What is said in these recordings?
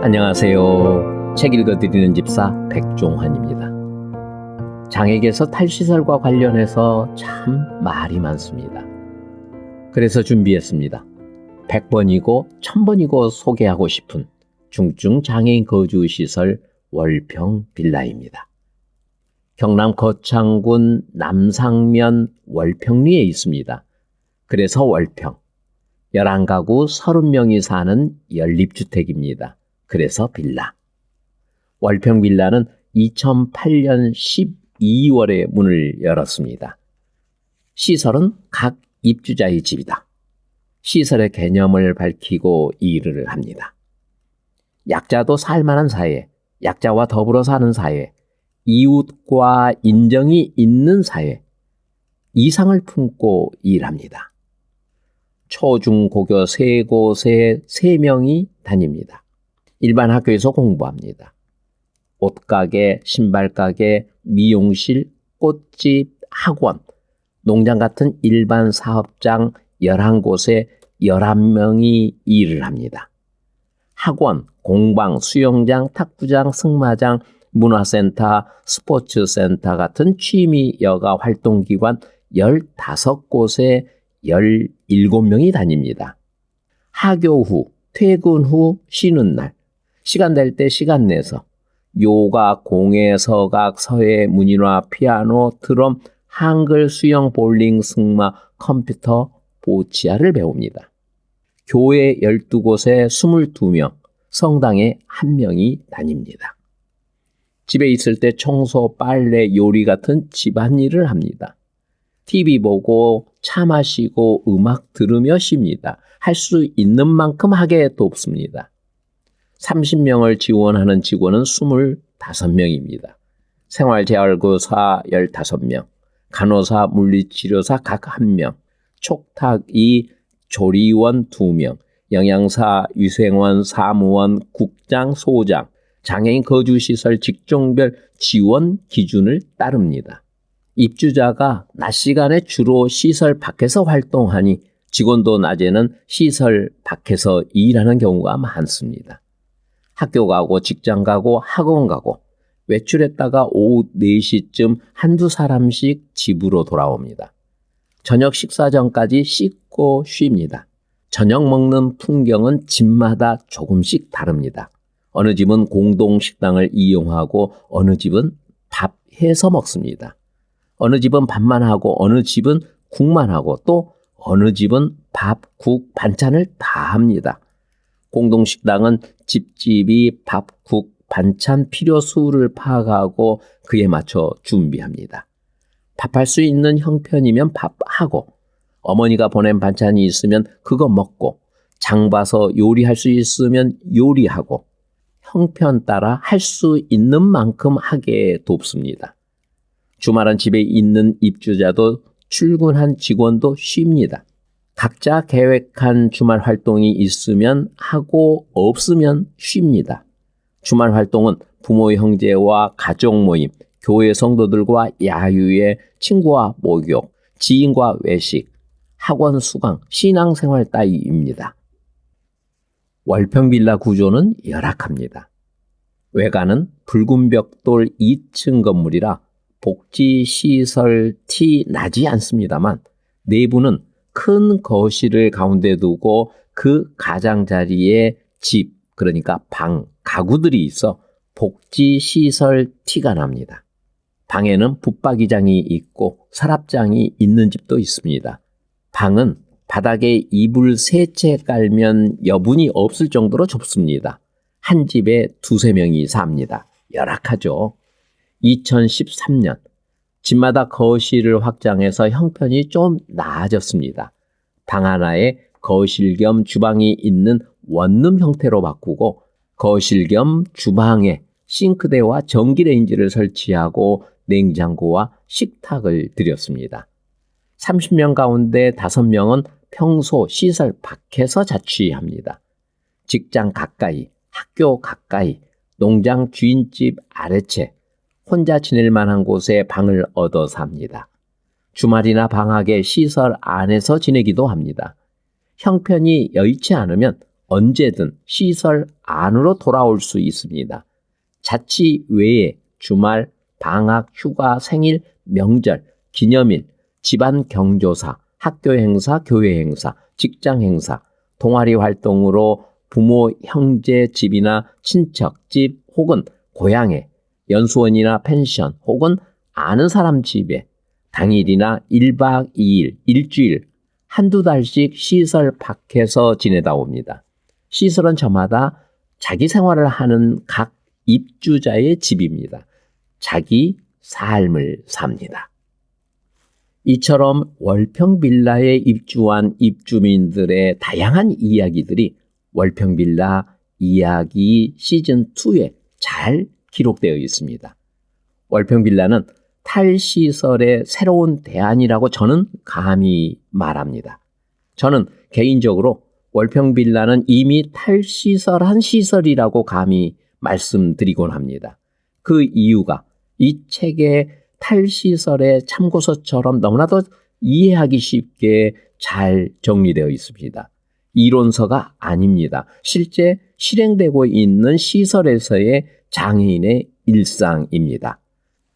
안녕하세요. 책 읽어드리는 집사 백종환입니다. 장에게서 탈시설과 관련해서 참 말이 많습니다. 그래서 준비했습니다. 100번이고 1000번이고 소개하고 싶은 중증 장애인 거주시설 월평 빌라입니다. 경남 거창군 남상면 월평리에 있습니다. 그래서 월평, 11가구 30명이 사는 연립주택입니다. 그래서 빌라. 월평 빌라는 2008년 12월에 문을 열었습니다. 시설은 각 입주자의 집이다. 시설의 개념을 밝히고 일을 합니다. 약자도 살만한 사회, 약자와 더불어 사는 사회, 이웃과 인정이 있는 사회, 이상을 품고 일합니다. 초중고교 3곳에 3명이 다닙니다. 일반 학교에서 공부합니다. 옷가게, 신발가게, 미용실, 꽃집, 학원, 농장 같은 일반 사업장 11곳에 11명이 일을 합니다. 학원, 공방, 수영장, 탁구장, 승마장, 문화센터, 스포츠센터 같은 취미 여가 활동기관 15곳에 17명이 다닙니다. 하교 후, 퇴근 후, 쉬는 날, 시간 될 때 시간 내서 요가, 공예, 서각, 서예, 문인화, 피아노, 드럼, 한글, 수영, 볼링, 승마, 컴퓨터, 보치아를 배웁니다. 교회 12곳에 22명, 성당에 1명이 다닙니다. 집에 있을 때 청소, 빨래, 요리 같은 집안일을 합니다. TV 보고 차 마시고 음악 들으며 쉽니다. 할 수 있는 만큼 하게 돕습니다. 30명을 지원하는 직원은 25명입니다. 생활재활교사 15명, 간호사, 물리치료사 각 1명, 촉탁이, 조리원 2명, 영양사, 위생원, 사무원, 국장, 소장, 장애인 거주시설 직종별 지원 기준을 따릅니다. 입주자가 낮 시간에 주로 시설 밖에서 활동하니 직원도 낮에는 시설 밖에서 일하는 경우가 많습니다. 학교 가고 직장 가고 학원 가고 외출했다가 오후 4시쯤 한두 사람씩 집으로 돌아옵니다. 저녁 식사 전까지 씻고 쉽니다. 저녁 먹는 풍경은 집마다 조금씩 다릅니다. 어느 집은 공동 식당을 이용하고 어느 집은 밥 해서 먹습니다. 어느 집은 밥만 하고 어느 집은 국만 하고 또 어느 집은 밥, 국, 반찬을 다 합니다. 공동식당은 집집이 밥, 국, 반찬 필요 수를 파악하고 그에 맞춰 준비합니다. 밥할 수 있는 형편이면 밥하고 어머니가 보낸 반찬이 있으면 그거 먹고 장 봐서 요리할 수 있으면 요리하고 형편 따라 할 수 있는 만큼 하게 돕습니다. 주말은 집에 있는 입주자도 출근한 직원도 쉽니다. 각자 계획한 주말 활동이 있으면 하고 없으면 쉽니다. 주말 활동은 부모 형제와 가족 모임, 교회 성도들과 야유회, 친구와 목욕, 지인과 외식, 학원 수강, 신앙생활 따위입니다. 월평 빌라 구조는 열악합니다. 외관은 붉은 벽돌 2층 건물이라 복지시설 티 나지 않습니다만 내부는 큰 거실을 가운데 두고 그 가장자리에 집, 그러니까 방, 가구들이 있어 복지시설 티가 납니다. 방에는 붙박이장이 있고 서랍장이 있는 집도 있습니다. 방은 바닥에 이불 3채 깔면 여분이 없을 정도로 좁습니다. 한 집에 2-3명이 삽니다. 열악하죠. 2013년 집마다 거실을 확장해서 형편이 좀 나아졌습니다. 방 하나에 거실 겸 주방이 있는 원룸 형태로 바꾸고 거실 겸 주방에 싱크대와 전기레인지를 설치하고 냉장고와 식탁을 들였습니다. 30명 가운데 5명은 평소 시설 밖에서 자취합니다. 직장 가까이, 학교 가까이, 농장 주인집 아래채, 혼자 지낼 만한 곳에 방을 얻어 삽니다. 주말이나 방학에 시설 안에서 지내기도 합니다. 형편이 여의치 않으면 언제든 시설 안으로 돌아올 수 있습니다. 자치 외에 주말, 방학, 휴가, 생일, 명절, 기념일, 집안 경조사, 학교 행사, 교회 행사, 직장 행사, 동아리 활동으로 부모, 형제 집이나 친척 집 혹은 고향에, 연수원이나 펜션 혹은 아는 사람 집에 당일이나 1박 2일, 일주일, 한두 달씩 시설 밖에서 지내다 옵니다. 시설은 저마다 자기 생활을 하는 각 입주자의 집입니다. 자기 삶을 삽니다. 이처럼 월평 빌라에 입주한 입주민들의 다양한 이야기들이 월평 빌라 이야기 시즌2에 잘 기록되어 있습니다. 월평 빌라는 탈시설의 새로운 대안이라고 저는 감히 말합니다. 저는 개인적으로 월평 빌라는 이미 탈시설한 시설이라고 감히 말씀드리곤 합니다. 그 이유가 이 책의 탈시설의 참고서처럼 너무나도 이해하기 쉽게 잘 정리되어 있습니다. 이론서가 아닙니다. 실제 실행되고 있는 시설에서의 장애인의 일상입니다.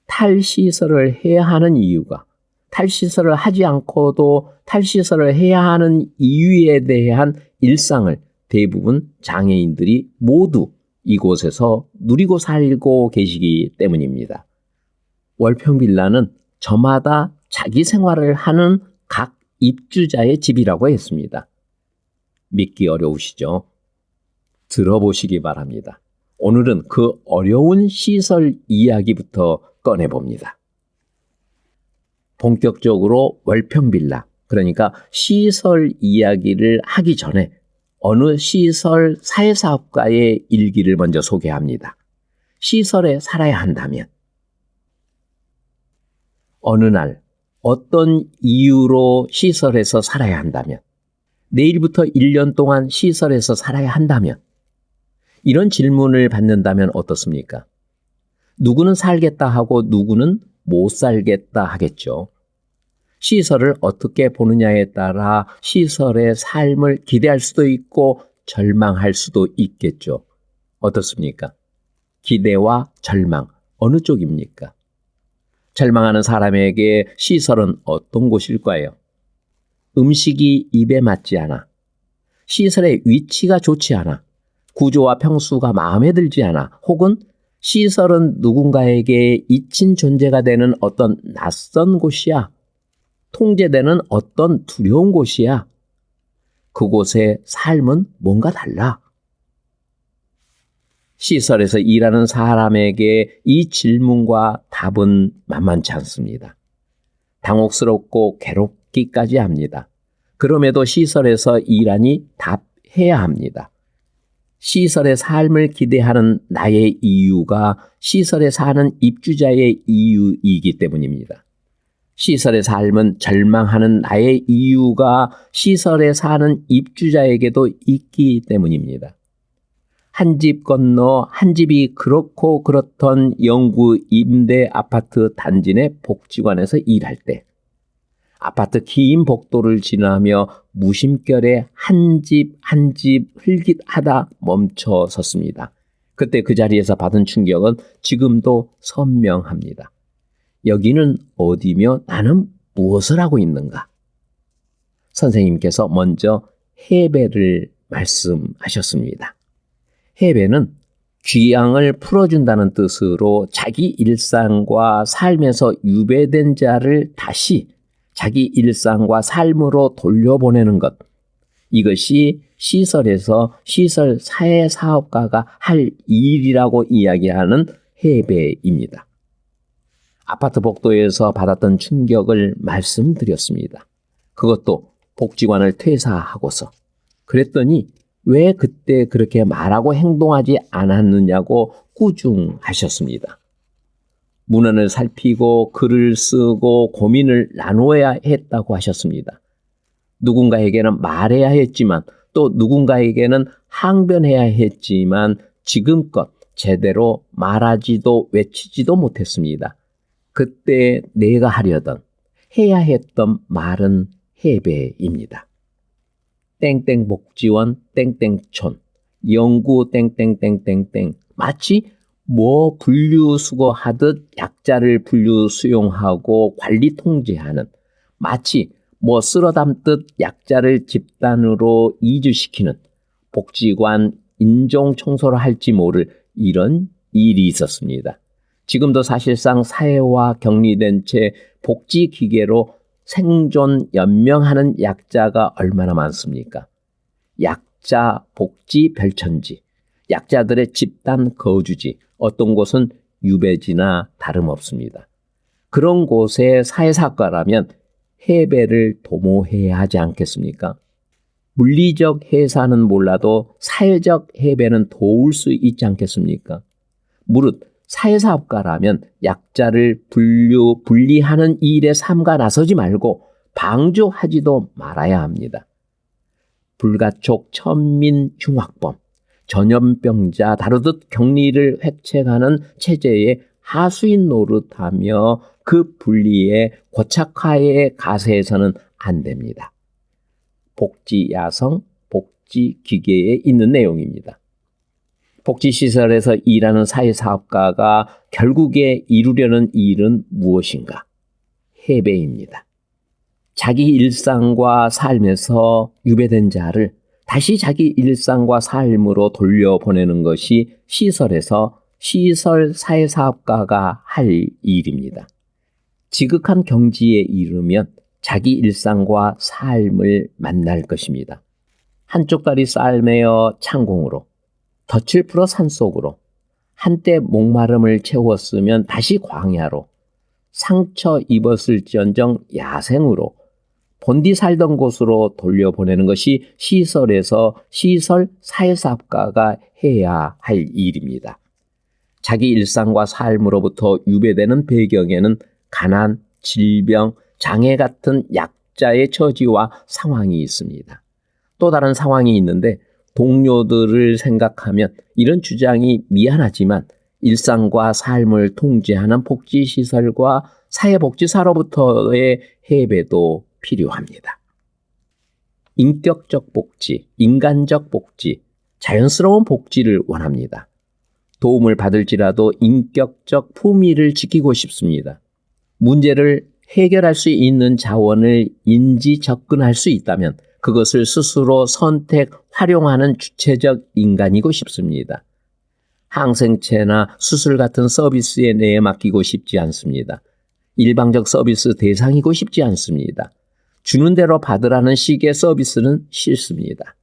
탈시설을 해야 하는 이유가, 탈시설을 하지 않고도 탈시설을 해야 하는 이유에 대한 일상을 대부분 장애인들이 모두 이곳에서 누리고 살고 계시기 때문입니다. 월평 빌라는 저마다 자기 생활을 하는 각 입주자의 집이라고 했습니다. 믿기 어려우시죠? 들어보시기 바랍니다. 오늘은 그 어려운 시설 이야기부터 꺼내봅니다. 본격적으로 월평 빌라, 그러니까 시설 이야기를 하기 전에 어느 시설 사회사업가의 일기를 먼저 소개합니다. 시설에 살아야 한다면, 어느 날 어떤 이유로 시설에서 살아야 한다면, 내일부터 1년 동안 시설에서 살아야 한다면, 이런 질문을 받는다면 어떻습니까? 누구는 살겠다 하고 누구는 못 살겠다 하겠죠. 시설을 어떻게 보느냐에 따라 시설의 삶을 기대할 수도 있고 절망할 수도 있겠죠. 어떻습니까? 기대와 절망, 어느 쪽입니까? 절망하는 사람에게 시설은 어떤 곳일까요? 음식이 입에 맞지 않아, 시설의 위치가 좋지 않아, 구조와 평수가 마음에 들지 않아, 혹은 시설은 누군가에게 잊힌 존재가 되는 어떤 낯선 곳이야, 통제되는 어떤 두려운 곳이야. 그곳의 삶은 뭔가 달라. 시설에서 일하는 사람에게 이 질문과 답은 만만치 않습니다. 당혹스럽고 괴롭기까지 합니다. 그럼에도 시설에서 일하니 답해야 합니다. 시설의 삶을 기대하는 나의 이유가 시설에 사는 입주자의 이유이기 때문입니다. 시설의 삶은 절망하는 나의 이유가 시설에 사는 입주자에게도 있기 때문입니다. 한 집 건너 한 집이 그렇고 그렇던 영구 임대 아파트 단지 내 복지관에서 일할 때 아파트 긴 복도를 지나며 무심결에 한 집 한 집 흘깃하다 멈춰 섰습니다. 그때 그 자리에서 받은 충격은 지금도 선명합니다. 여기는 어디며 나는 무엇을 하고 있는가? 선생님께서 먼저 해배를 말씀하셨습니다. 해배는 귀양을 풀어준다는 뜻으로 자기 일상과 삶에서 유배된 자를 다시 자기 일상과 삶으로 돌려보내는 것. 이것이 시설에서 시설 사회사업가가 할 일이라고 이야기하는 해배입니다. 아파트 복도에서 받았던 충격을 말씀드렸습니다. 그것도 복지관을 퇴사하고서. 그랬더니 왜 그때 그렇게 말하고 행동하지 않았느냐고 꾸중하셨습니다. 문헌을 살피고 글을 쓰고 고민을 나누어야 했다고 하셨습니다. 누군가에게는 말해야 했지만 또 누군가에게는 항변해야 했지만 지금껏 제대로 말하지도 외치지도 못했습니다. 그때 내가 하려던 해야 했던 말은 해배입니다. 땡땡 복지원 땡땡촌 영구 땡땡땡땡땡 마치 뭐 분류수거하듯 약자를 분류 수용하고 관리 통제하는 마치 뭐 쓸어 담듯 약자를 집단으로 이주시키는 복지관 인종 청소를 할지 모를 이런 일이 있었습니다. 지금도 사실상 사회화 격리된 채 복지 기계로 생존 연명하는 약자가 얼마나 많습니까? 약자 복지 별천지, 약자들의 집단 거주지, 어떤 곳은 유배지나 다름없습니다. 그런 곳에 사회사학과라면 해배를 도모해야 하지 않겠습니까? 물리적 해사는 몰라도 사회적 해배는 도울 수 있지 않겠습니까? 무릇 사회사업가라면 약자를 분리하는 일에 삼가 나서지 말고 방조하지도 말아야 합니다. 불가촉 천민 흉악범, 전염병자 다루듯 격리를 획책하는 체제의 하수인 노릇하며 그 분리에 고착화의 가세해서는 안 됩니다. 복지야성, 복지기계에 있는 내용입니다. 복지시설에서 일하는 사회사업가가 결국에 이루려는 일은 무엇인가? 해배입니다. 자기 일상과 삶에서 유배된 자를 다시 자기 일상과 삶으로 돌려보내는 것이 시설에서 시설 사회사업가가 할 일입니다. 지극한 경지에 이르면 자기 일상과 삶을 만날 것입니다. 한쪽 다리 쌀매어 창공으로, 덫을 풀어 산속으로, 한때 목마름을 채웠으면 다시 광야로, 상처 입었을지언정 야생으로, 본디 살던 곳으로 돌려보내는 것이 시설에서 시설 사회사업가가 해야 할 일입니다. 자기 일상과 삶으로부터 유배되는 배경에는 가난, 질병, 장애 같은 약자의 처지와 상황이 있습니다. 또 다른 상황이 있는데 동료들을 생각하면 이런 주장이 미안하지만 일상과 삶을 통제하는 복지시설과 사회복지사로부터의 해배도 필요합니다. 인격적 복지, 인간적 복지, 자연스러운 복지를 원합니다. 도움을 받을지라도 인격적 품위를 지키고 싶습니다. 문제를 해결할 수 있는 자원을 인지 접근할 수 있다면 그것을 스스로 선택, 활용하는 주체적 인간이고 싶습니다. 항생체나 수술 같은 서비스에 내에 맡기고 싶지 않습니다. 일방적 서비스 대상이고 싶지 않습니다. 주는 대로 받으라는 식의 서비스는 싫습니다.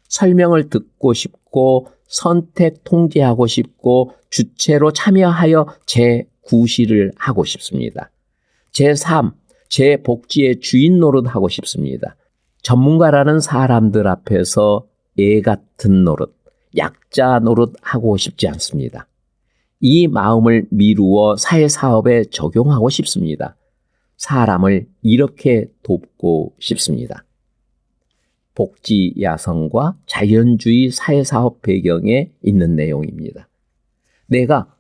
설명을 듣고 싶고 선택 통제하고 싶고 주체로 참여하여 재구실을 하고 싶습니다. 제3, 제 복지의 주인 노릇하고 싶습니다. 전문가라는 사람들 앞에서 애 같은 노릇, 약자 노릇하고 싶지 않습니다. 이 마음을 미루어 사회사업에 적용하고 싶습니다. 사람을 이렇게 돕고 싶습니다. 복지 야성과 자연주의 사회사업 배경에 있는 내용입니다. 내가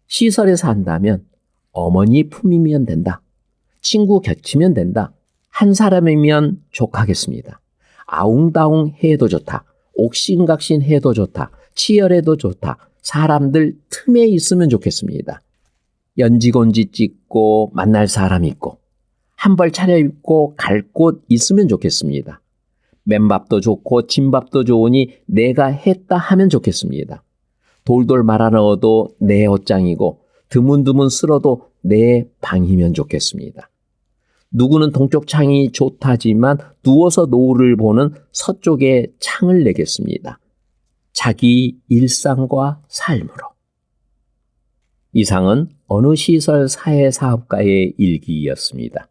시설에서 한다면 어머니 품이면 된다. 친구 곁이면 된다. 한 사람이면 족하겠습니다. 아웅다웅 해도 좋다. 옥신각신 해도 좋다. 치열해도 좋다. 사람들 틈에 있으면 좋겠습니다. 연지곤지 찍고 만날 사람 있고 한 벌 차려입고 갈 곳 있으면 좋겠습니다. 맨밥도 좋고 진밥도 좋으니 내가 했다 하면 좋겠습니다. 돌돌 말아 넣어도 내 옷장이고 드문드문 쓸어도 내 방이면 좋겠습니다. 누구는 동쪽 창이 좋다지만 누워서 노을을 보는 서쪽에 창을 내겠습니다. 자기 일상과 삶으로. 이상은 어느 시설 사회사업가의 일기였습니다.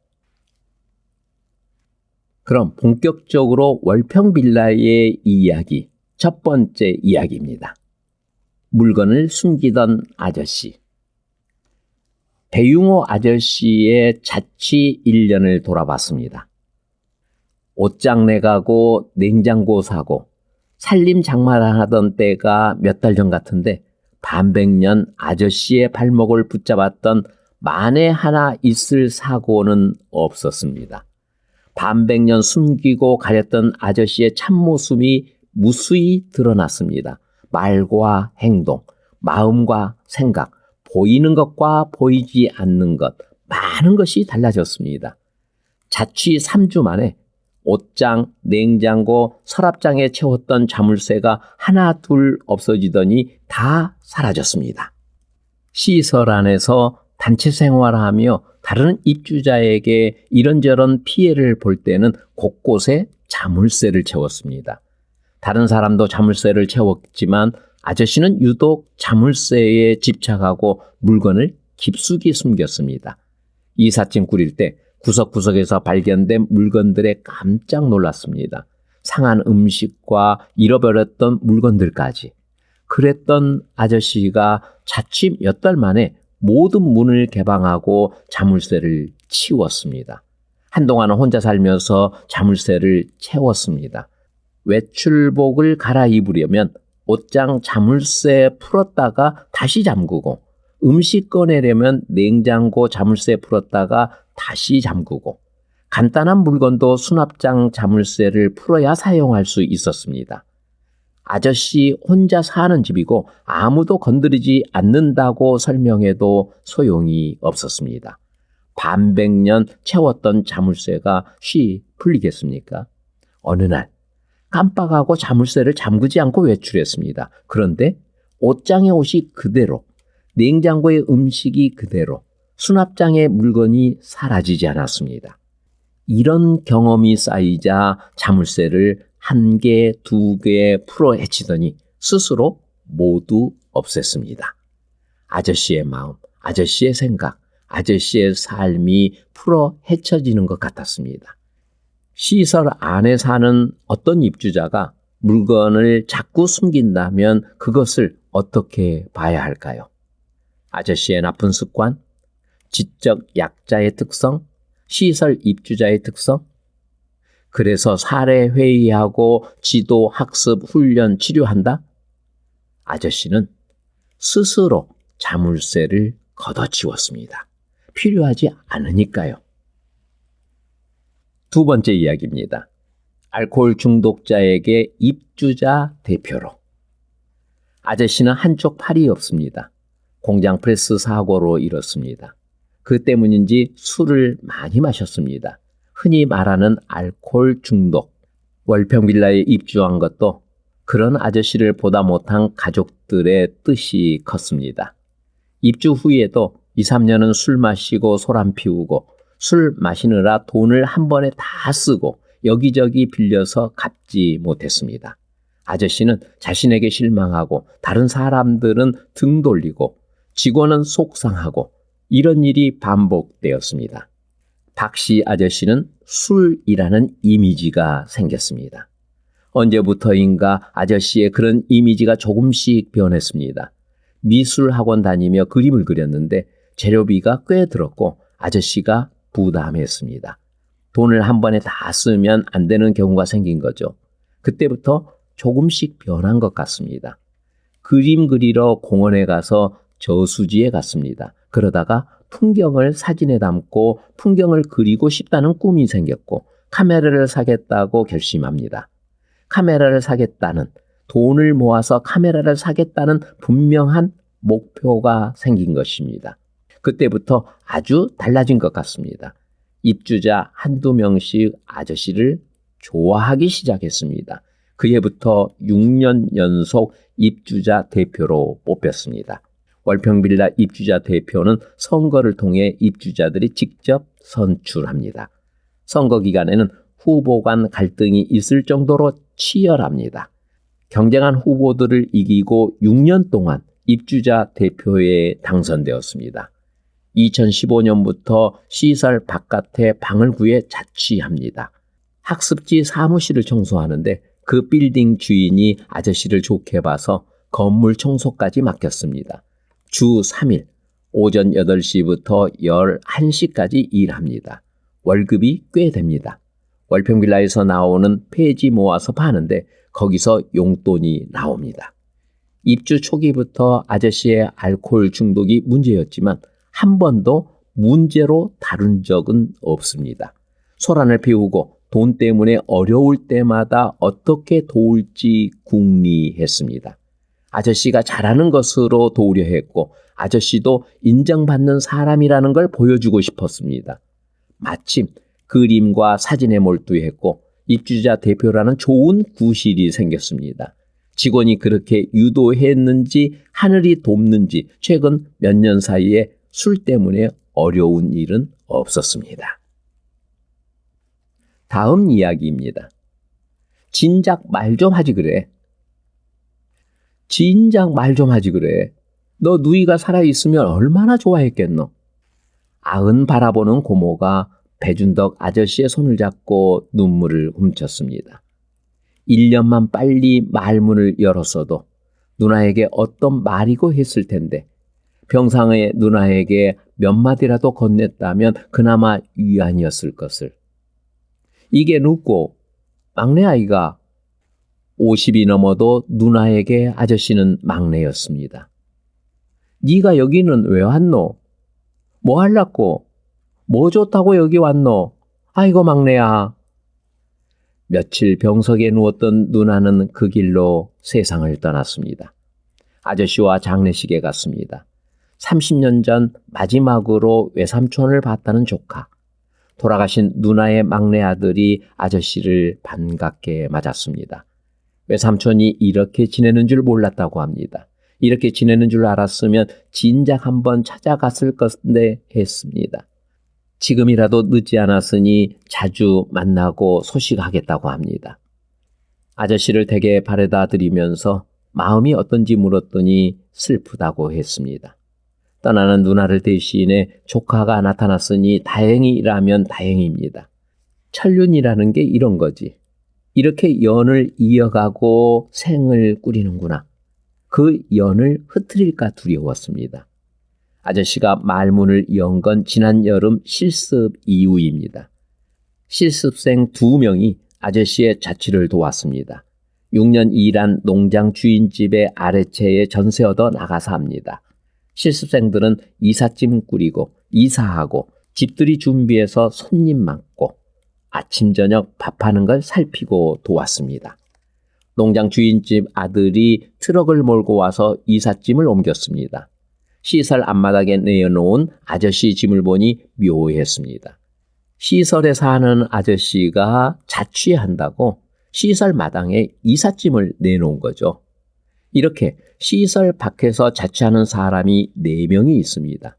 그럼 본격적으로 월평빌라의 이야기, 첫 번째 이야기입니다. 물건을 숨기던 아저씨. 배융호 아저씨의 자취 1년을 돌아봤습니다. 옷장 내가고 냉장고 사고 살림 장만하던 때가 몇 달 전 같은데 반백년 아저씨의 발목을 붙잡았던 만에 하나 있을 사고는 없었습니다. 반백년 숨기고 가렸던 아저씨의 참모습이 무수히 드러났습니다. 말과 행동, 마음과 생각, 보이는 것과 보이지 않는 것, 많은 것이 달라졌습니다. 자취 3주 만에 옷장, 냉장고, 서랍장에 채웠던 자물쇠가 하나 둘 없어지더니 다 사라졌습니다. 시설 안에서 단체 생활하며 다른 입주자에게 이런저런 피해를 볼 때는 곳곳에 자물쇠를 채웠습니다. 다른 사람도 자물쇠를 채웠지만 아저씨는 유독 자물쇠에 집착하고 물건을 깊숙이 숨겼습니다. 이삿짐 꾸릴 때 구석구석에서 발견된 물건들에 깜짝 놀랐습니다. 상한 음식과 잃어버렸던 물건들까지. 그랬던 아저씨가 자취 몇 달 만에 모든 문을 개방하고 자물쇠를 치웠습니다. 한동안은 혼자 살면서 자물쇠를 채웠습니다. 외출복을 갈아입으려면 옷장 자물쇠 풀었다가 다시 잠그고, 음식 꺼내려면 냉장고 자물쇠 풀었다가 다시 잠그고, 간단한 물건도 수납장 자물쇠를 풀어야 사용할 수 있었습니다. 아저씨 혼자 사는 집이고 아무도 건드리지 않는다고 설명해도 소용이 없었습니다. 반백년 채웠던 자물쇠가 쉬 풀리겠습니까? 어느 날 깜빡하고 자물쇠를 잠그지 않고 외출했습니다. 그런데 옷장의 옷이 그대로, 냉장고의 음식이 그대로, 수납장의 물건이 사라지지 않았습니다. 이런 경험이 쌓이자 자물쇠를 1개, 2개 풀어 헤치더니 스스로 모두 없앴습니다. 아저씨의 마음, 아저씨의 생각, 아저씨의 삶이 풀어 헤쳐지는 것 같았습니다. 시설 안에 사는 어떤 입주자가 물건을 자꾸 숨긴다면 그것을 어떻게 봐야 할까요? 아저씨의 나쁜 습관, 지적 약자의 특성, 시설 입주자의 특성, 그래서 사례 회의하고 지도, 학습, 훈련, 치료한다? 아저씨는 스스로 자물쇠를 걷어치웠습니다. 필요하지 않으니까요. 두 번째 이야기입니다. 알코올 중독자에게 입주자 대표로. 아저씨는 한쪽 팔이 없습니다. 공장 프레스 사고로 잃었습니다. 그 때문인지 술을 많이 마셨습니다. 흔히 말하는 알코올 중독. 월평 빌라에 입주한 것도 그런 아저씨를 보다 못한 가족들의 뜻이 컸습니다. 입주 후에도 2, 3년은 술 마시고 소란 피우고 술 마시느라 돈을 한 번에 다 쓰고 여기저기 빌려서 갚지 못했습니다. 아저씨는 자신에게 실망하고 다른 사람들은 등 돌리고 직원은 속상하고 이런 일이 반복되었습니다. 박씨 아저씨는 술이라는 이미지가 생겼습니다. 언제부터인가 아저씨의 그런 이미지가 조금씩 변했습니다. 미술학원 다니며 그림을 그렸는데 재료비가 꽤 들었고 아저씨가 부담했습니다. 돈을 한 번에 다 쓰면 안 되는 경우가 생긴 거죠. 그때부터 조금씩 변한 것 같습니다. 그림 그리러 공원에 가서 저수지에 갔습니다. 그러다가 풍경을 사진에 담고 풍경을 그리고 싶다는 꿈이 생겼고 카메라를 사겠다고 결심합니다. 카메라를 사겠다는, 돈을 모아서 카메라를 사겠다는 분명한 목표가 생긴 것입니다. 그때부터 아주 달라진 것 같습니다. 입주자 한두 명씩 아저씨를 좋아하기 시작했습니다. 그 해부터 6년 연속 입주자 대표로 뽑혔습니다. 월평빌라 입주자 대표는 선거를 통해 입주자들이 직접 선출합니다. 선거 기간에는 후보 간 갈등이 있을 정도로 치열합니다. 경쟁한 후보들을 이기고 6년 동안 입주자 대표에 당선되었습니다. 2015년부터 시설 바깥에 방을 구해 자취합니다. 학습지 사무실을 청소하는데 그 빌딩 주인이 아저씨를 좋게 봐서 건물 청소까지 맡겼습니다. 주 3일 오전 8시부터 11시까지 일합니다. 월급이 꽤 됩니다. 월평빌라에서 나오는 폐지 모아서 파는데 거기서 용돈이 나옵니다. 입주 초기부터 아저씨의 알코올 중독이 문제였지만 한 번도 문제로 다룬 적은 없습니다. 소란을 피우고 돈 때문에 어려울 때마다 어떻게 도울지 궁리했습니다. 아저씨가 잘하는 것으로 도우려 했고 아저씨도 인정받는 사람이라는 걸 보여주고 싶었습니다. 마침 그림과 사진에 몰두했고 입주자 대표라는 좋은 구실이 생겼습니다. 직원이 그렇게 유도했는지 하늘이 돕는지 최근 몇 년 사이에 술 때문에 어려운 일은 없었습니다. 다음 이야기입니다. 진작 말 좀 하지 그래. 진작 말 좀 하지 그래. 너 누이가 살아있으면 얼마나 좋아했겠노. 아흔 바라보는 고모가 배준덕 아저씨의 손을 잡고 눈물을 훔쳤습니다. 1년만 빨리 말문을 열었어도 누나에게 어떤 말이고 했을 텐데 병상의 누나에게 몇 마디라도 건넸다면 그나마 위안이었을 것을. 이게 눕고 막내 아이가 50이 넘어도 누나에게 아저씨는 막내였습니다. 네가 여기는 왜 왔노? 뭐 할라고? 뭐 좋다고 여기 왔노? 아이고 막내야. 며칠 병석에 누웠던 누나는 그 길로 세상을 떠났습니다. 아저씨와 장례식에 갔습니다. 30년 전 마지막으로 외삼촌을 봤다는 조카. 돌아가신 누나의 막내 아들이 아저씨를 반갑게 맞았습니다. 외삼촌이 이렇게 지내는 줄 몰랐다고 합니다. 이렇게 지내는 줄 알았으면 진작 한번 찾아갔을 건데 했습니다. 지금이라도 늦지 않았으니 자주 만나고 소식하겠다고 합니다. 아저씨를 댁에 바래다 드리면서 마음이 어떤지 물었더니 슬프다고 했습니다. 떠나는 누나를 대신해 조카가 나타났으니 다행이라면 다행입니다. 천륜이라는 게 이런 거지. 이렇게 연을 이어가고 생을 꾸리는구나. 그 연을 흐트릴까 두려웠습니다. 아저씨가 말문을 연 건 지난 여름 실습 이후입니다. 실습생 2명이 아저씨의 자취를 도왔습니다. 6년 일한 농장 주인집의 아래채에 전세 얻어 나가서 합니다. 실습생들은 이삿짐 꾸리고 이사하고 집들이 준비해서 손님 맞고 아침 저녁 밥하는 걸 살피고 도왔습니다. 농장 주인집 아들이 트럭을 몰고 와서 이삿짐을 옮겼습니다. 시설 앞마당에 내어놓은 아저씨 짐을 보니 묘했습니다. 시설에 사는 아저씨가 자취한다고 시설 마당에 이삿짐을 내놓은 거죠. 이렇게 시설 밖에서 자취하는 사람이 4명이 있습니다.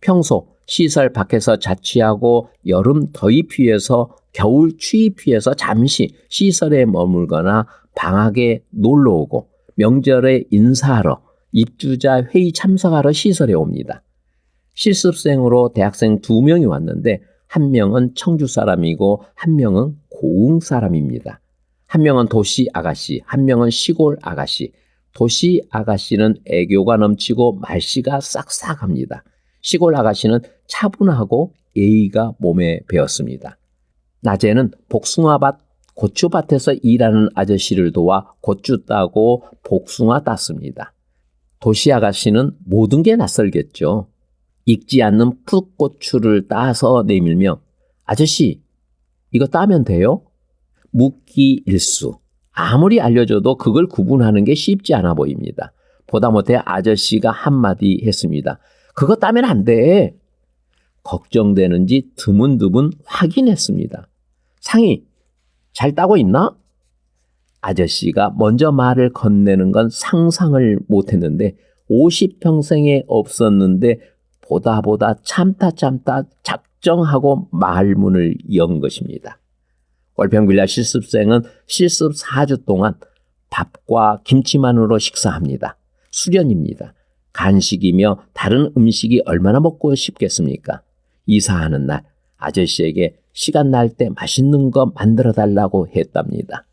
평소 시설 밖에서 자취하고 여름 더위 피해서 겨울 추위 피해서 잠시 시설에 머물거나 방학에 놀러오고 명절에 인사하러 입주자 회의 참석하러 시설에 옵니다. 실습생으로 대학생 2명이 왔는데 한 명은 청주 사람이고 한 명은 고흥 사람입니다. 한 명은 도시 아가씨, 한 명은 시골 아가씨. 도시 아가씨는 애교가 넘치고 말씨가 싹싹합니다. 시골 아가씨는 차분하고 예의가 몸에 배었습니다. 낮에는 복숭아밭, 고추밭에서 일하는 아저씨를 도와 고추 따고 복숭아 땄습니다. 도시 아가씨는 모든 게 낯설겠죠. 익지 않는 풋고추를 따서 내밀며 아저씨, 이거 따면 돼요? 묻기 일수. 아무리 알려줘도 그걸 구분하는 게 쉽지 않아 보입니다. 보다 못해 아저씨가 한마디 했습니다. 그거 따면 안 돼. 걱정되는지 드문드문 확인했습니다. 상희, 잘 따고 있나? 아저씨가 먼저 말을 건네는 건 상상을 못했는데 50평생에 없었는데 보다 참다 작정하고 말문을 연 것입니다. 월평빌라 실습생은 실습 4주 동안 밥과 김치만으로 식사합니다. 수련입니다. 간식이며 다른 음식이 얼마나 먹고 싶겠습니까? 이사하는 날 아저씨에게 시간 날 때 맛있는 거 만들어 달라고 했답니다.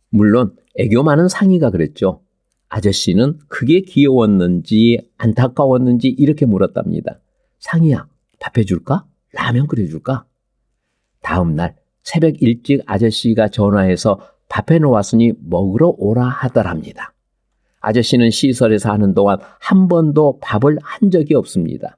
물론 애교 많은 상희가 그랬죠. 아저씨는 그게 귀여웠는지 안타까웠는지 이렇게 물었답니다. 상희야, 밥 해줄까? 라면 끓여줄까? 다음 날 새벽 일찍 아저씨가 전화해서 밥 해놓았으니 먹으러 오라 하더랍니다. 아저씨는 시설에서 하는 동안 한 번도 밥을 한 적이 없습니다.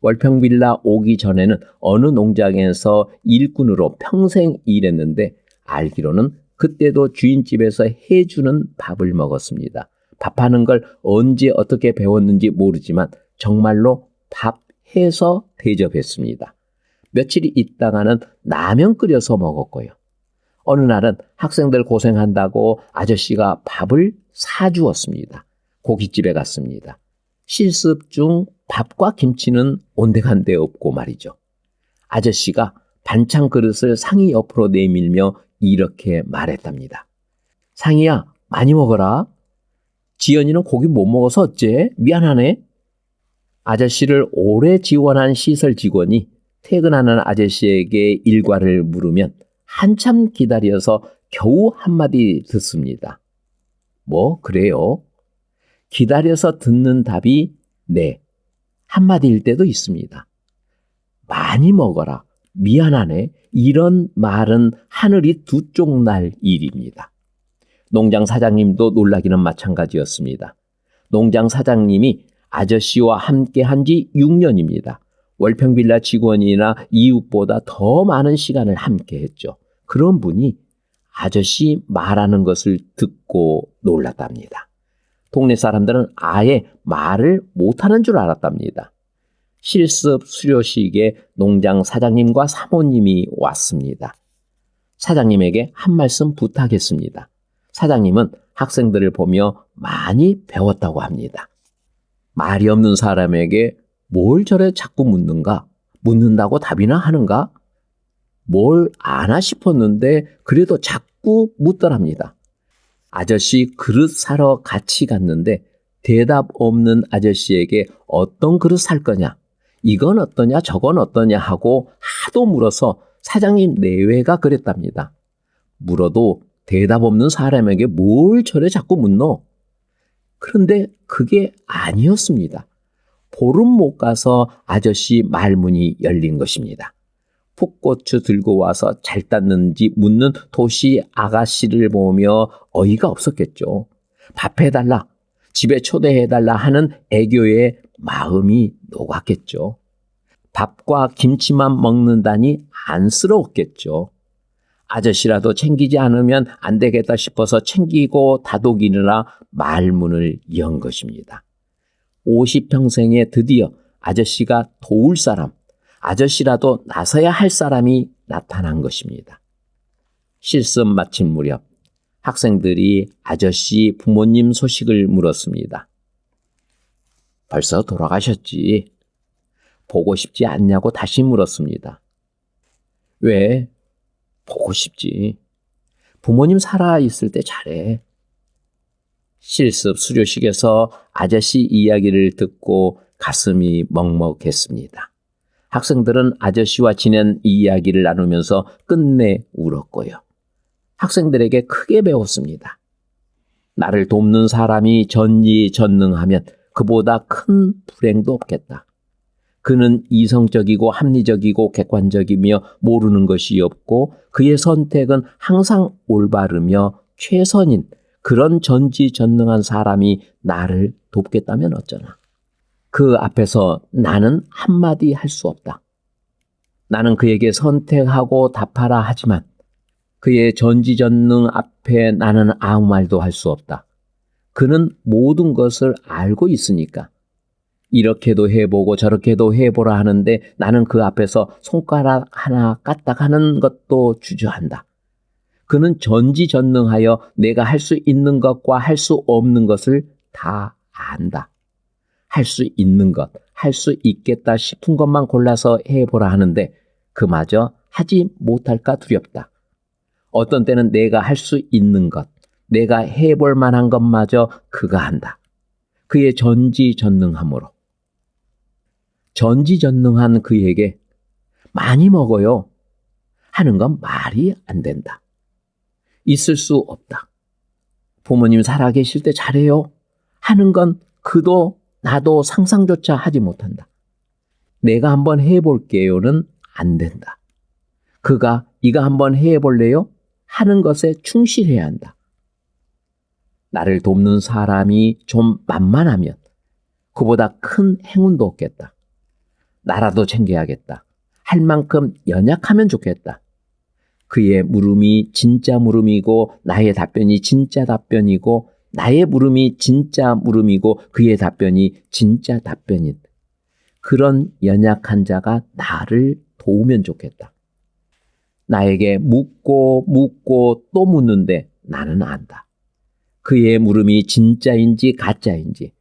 월평빌라 오기 전에는 어느 농장에서 일꾼으로 평생 일했는데 알기로는 그때도 주인집에서 해주는 밥을 먹었습니다. 밥하는 걸 언제 어떻게 배웠는지 모르지만 정말로 밥 해서 대접했습니다. 며칠 있다가는 라면 끓여서 먹었고요. 어느 날은 학생들 고생한다고 아저씨가 밥을 사주었습니다. 고깃집에 갔습니다. 실습 중 밥과 김치는 온데간데 없고 말이죠. 아저씨가 반찬 그릇을 상이 옆으로 내밀며 이렇게 말했답니다. 상이야, 많이 먹어라. 지연이는 고기 못 먹어서 어째? 미안하네. 아저씨를 오래 지원한 시설 직원이 퇴근하는 아저씨에게 일과를 물으면 한참 기다려서 겨우 한마디 듣습니다. 뭐 그래요? 기다려서 듣는 답이 네, 한마디일 때도 있습니다. 많이 먹어라, 미안하네, 이런 말은 하늘이 두 쪽 날 일입니다. 농장 사장님도 놀라기는 마찬가지였습니다. 농장 사장님이 아저씨와 함께 한 지 6년입니다. 월평빌라 직원이나 이웃보다 더 많은 시간을 함께 했죠. 그런 분이 아저씨 말하는 것을 듣고 놀랐답니다. 동네 사람들은 아예 말을 못하는 줄 알았답니다. 실습 수료식에 농장 사장님과 사모님이 왔습니다. 사장님에게 한 말씀 부탁했습니다. 사장님은 학생들을 보며 많이 배웠다고 합니다. 말이 없는 사람에게 뭘 저래 자꾸 묻는가? 묻는다고 답이나 하는가? 뭘 아나 싶었는데 그래도 자꾸 묻더랍니다. 아저씨 그릇 사러 같이 갔는데 대답 없는 아저씨에게 어떤 그릇 살 거냐? 이건 어떠냐? 저건 어떠냐? 하고 하도 물어서 사장님 내외가 그랬답니다. 물어도 대답 없는 사람에게 뭘 저래 자꾸 묻노? 그런데 그게 아니었습니다. 보름 못 가서 아저씨 말문이 열린 것입니다. 풋고추 들고 와서 잘 땄는지 묻는 도시 아가씨를 보며 어이가 없었겠죠. 밥 해달라, 집에 초대해달라 하는 애교에 마음이 녹았겠죠. 밥과 김치만 먹는다니 안쓰러웠겠죠. 아저씨라도 챙기지 않으면 안 되겠다 싶어서 챙기고 다독이느라 말문을 연 것입니다. 50평생에 드디어 아저씨가 도울 사람, 아저씨라도 나서야 할 사람이 나타난 것입니다. 실습 마친 무렵 학생들이 아저씨 부모님 소식을 물었습니다. 벌써 돌아가셨지? 보고 싶지 않냐고 다시 물었습니다. 왜? 보고 싶지. 부모님 살아있을 때 잘해. 실습 수료식에서 아저씨 이야기를 듣고 가슴이 먹먹했습니다. 학생들은 아저씨와 지낸 이야기를 나누면서 끝내 울었고요. 학생들에게 크게 배웠습니다. 나를 돕는 사람이 전지전능하면 그보다 큰 불행도 없겠다. 그는 이성적이고 합리적이고 객관적이며 모르는 것이 없고 그의 선택은 항상 올바르며 최선인 그런 전지전능한 사람이 나를 돕겠다면 어쩌나. 그 앞에서 나는 한마디 할 수 없다. 나는 그에게 선택하고 답하라 하지만 그의 전지전능 앞에 나는 아무 말도 할 수 없다. 그는 모든 것을 알고 있으니까. 이렇게도 해보고 저렇게도 해보라 하는데 나는 그 앞에서 손가락 하나 까딱 하는 것도 주저한다. 그는 전지전능하여 내가 할 수 있는 것과 할 수 없는 것을 다 안다. 할 수 있는 것, 할 수 있겠다 싶은 것만 골라서 해보라 하는데 그마저 하지 못할까 두렵다. 어떤 때는 내가 할 수 있는 것, 내가 해볼 만한 것마저 그가 한다. 그의 전지전능함으로. 전지전능한 그에게 많이 먹어요 하는 건 말이 안 된다. 있을 수 없다. 부모님 살아계실 때 잘해요 하는 건 그도 나도 상상조차 하지 못한다. 내가 한번 해볼게요는 안 된다. 그가 이거 한번 해볼래요? 하는 것에 충실해야 한다. 나를 돕는 사람이 좀 만만하면 그보다 큰 행운도 없겠다. 나라도 챙겨야겠다. 할 만큼 연약하면 좋겠다. 그의 물음이 진짜 물음이고 나의 답변이 진짜 답변이고 나의 물음이 진짜 물음이고 그의 답변이 진짜 답변인 그런 연약한 자가 나를 도우면 좋겠다. 나에게 묻고 또 묻는데 나는 안다. 그의 물음이 진짜인지 가짜인지,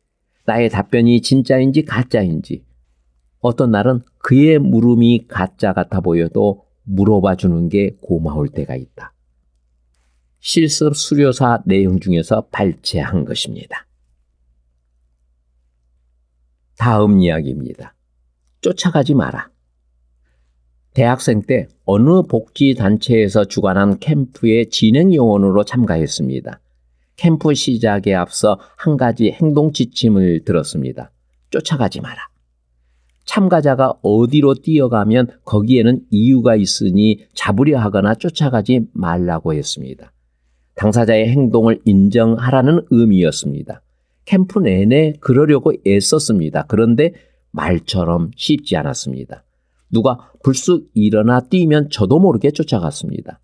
나의 답변이 진짜인지 가짜인지, 어떤 날은 그의 물음이 가짜 같아 보여도 물어봐 주는 게 고마울 때가 있다. 실습 수료사 내용 중에서 발췌한 것입니다. 다음 이야기입니다. 쫓아가지 마라. 대학생 때 어느 복지단체에서 주관한 캠프의 진행요원으로 참가했습니다. 캠프 시작에 앞서 한 가지 행동 지침을 들었습니다. 쫓아가지 마라. 참가자가 어디로 뛰어가면 거기에는 이유가 있으니 잡으려 하거나 쫓아가지 말라고 했습니다. 당사자의 행동을 인정하라는 의미였습니다. 캠프 내내 그러려고 애썼습니다. 그런데 말처럼 쉽지 않았습니다. 누가 불쑥 일어나 뛰면 저도 모르게 쫓아갔습니다.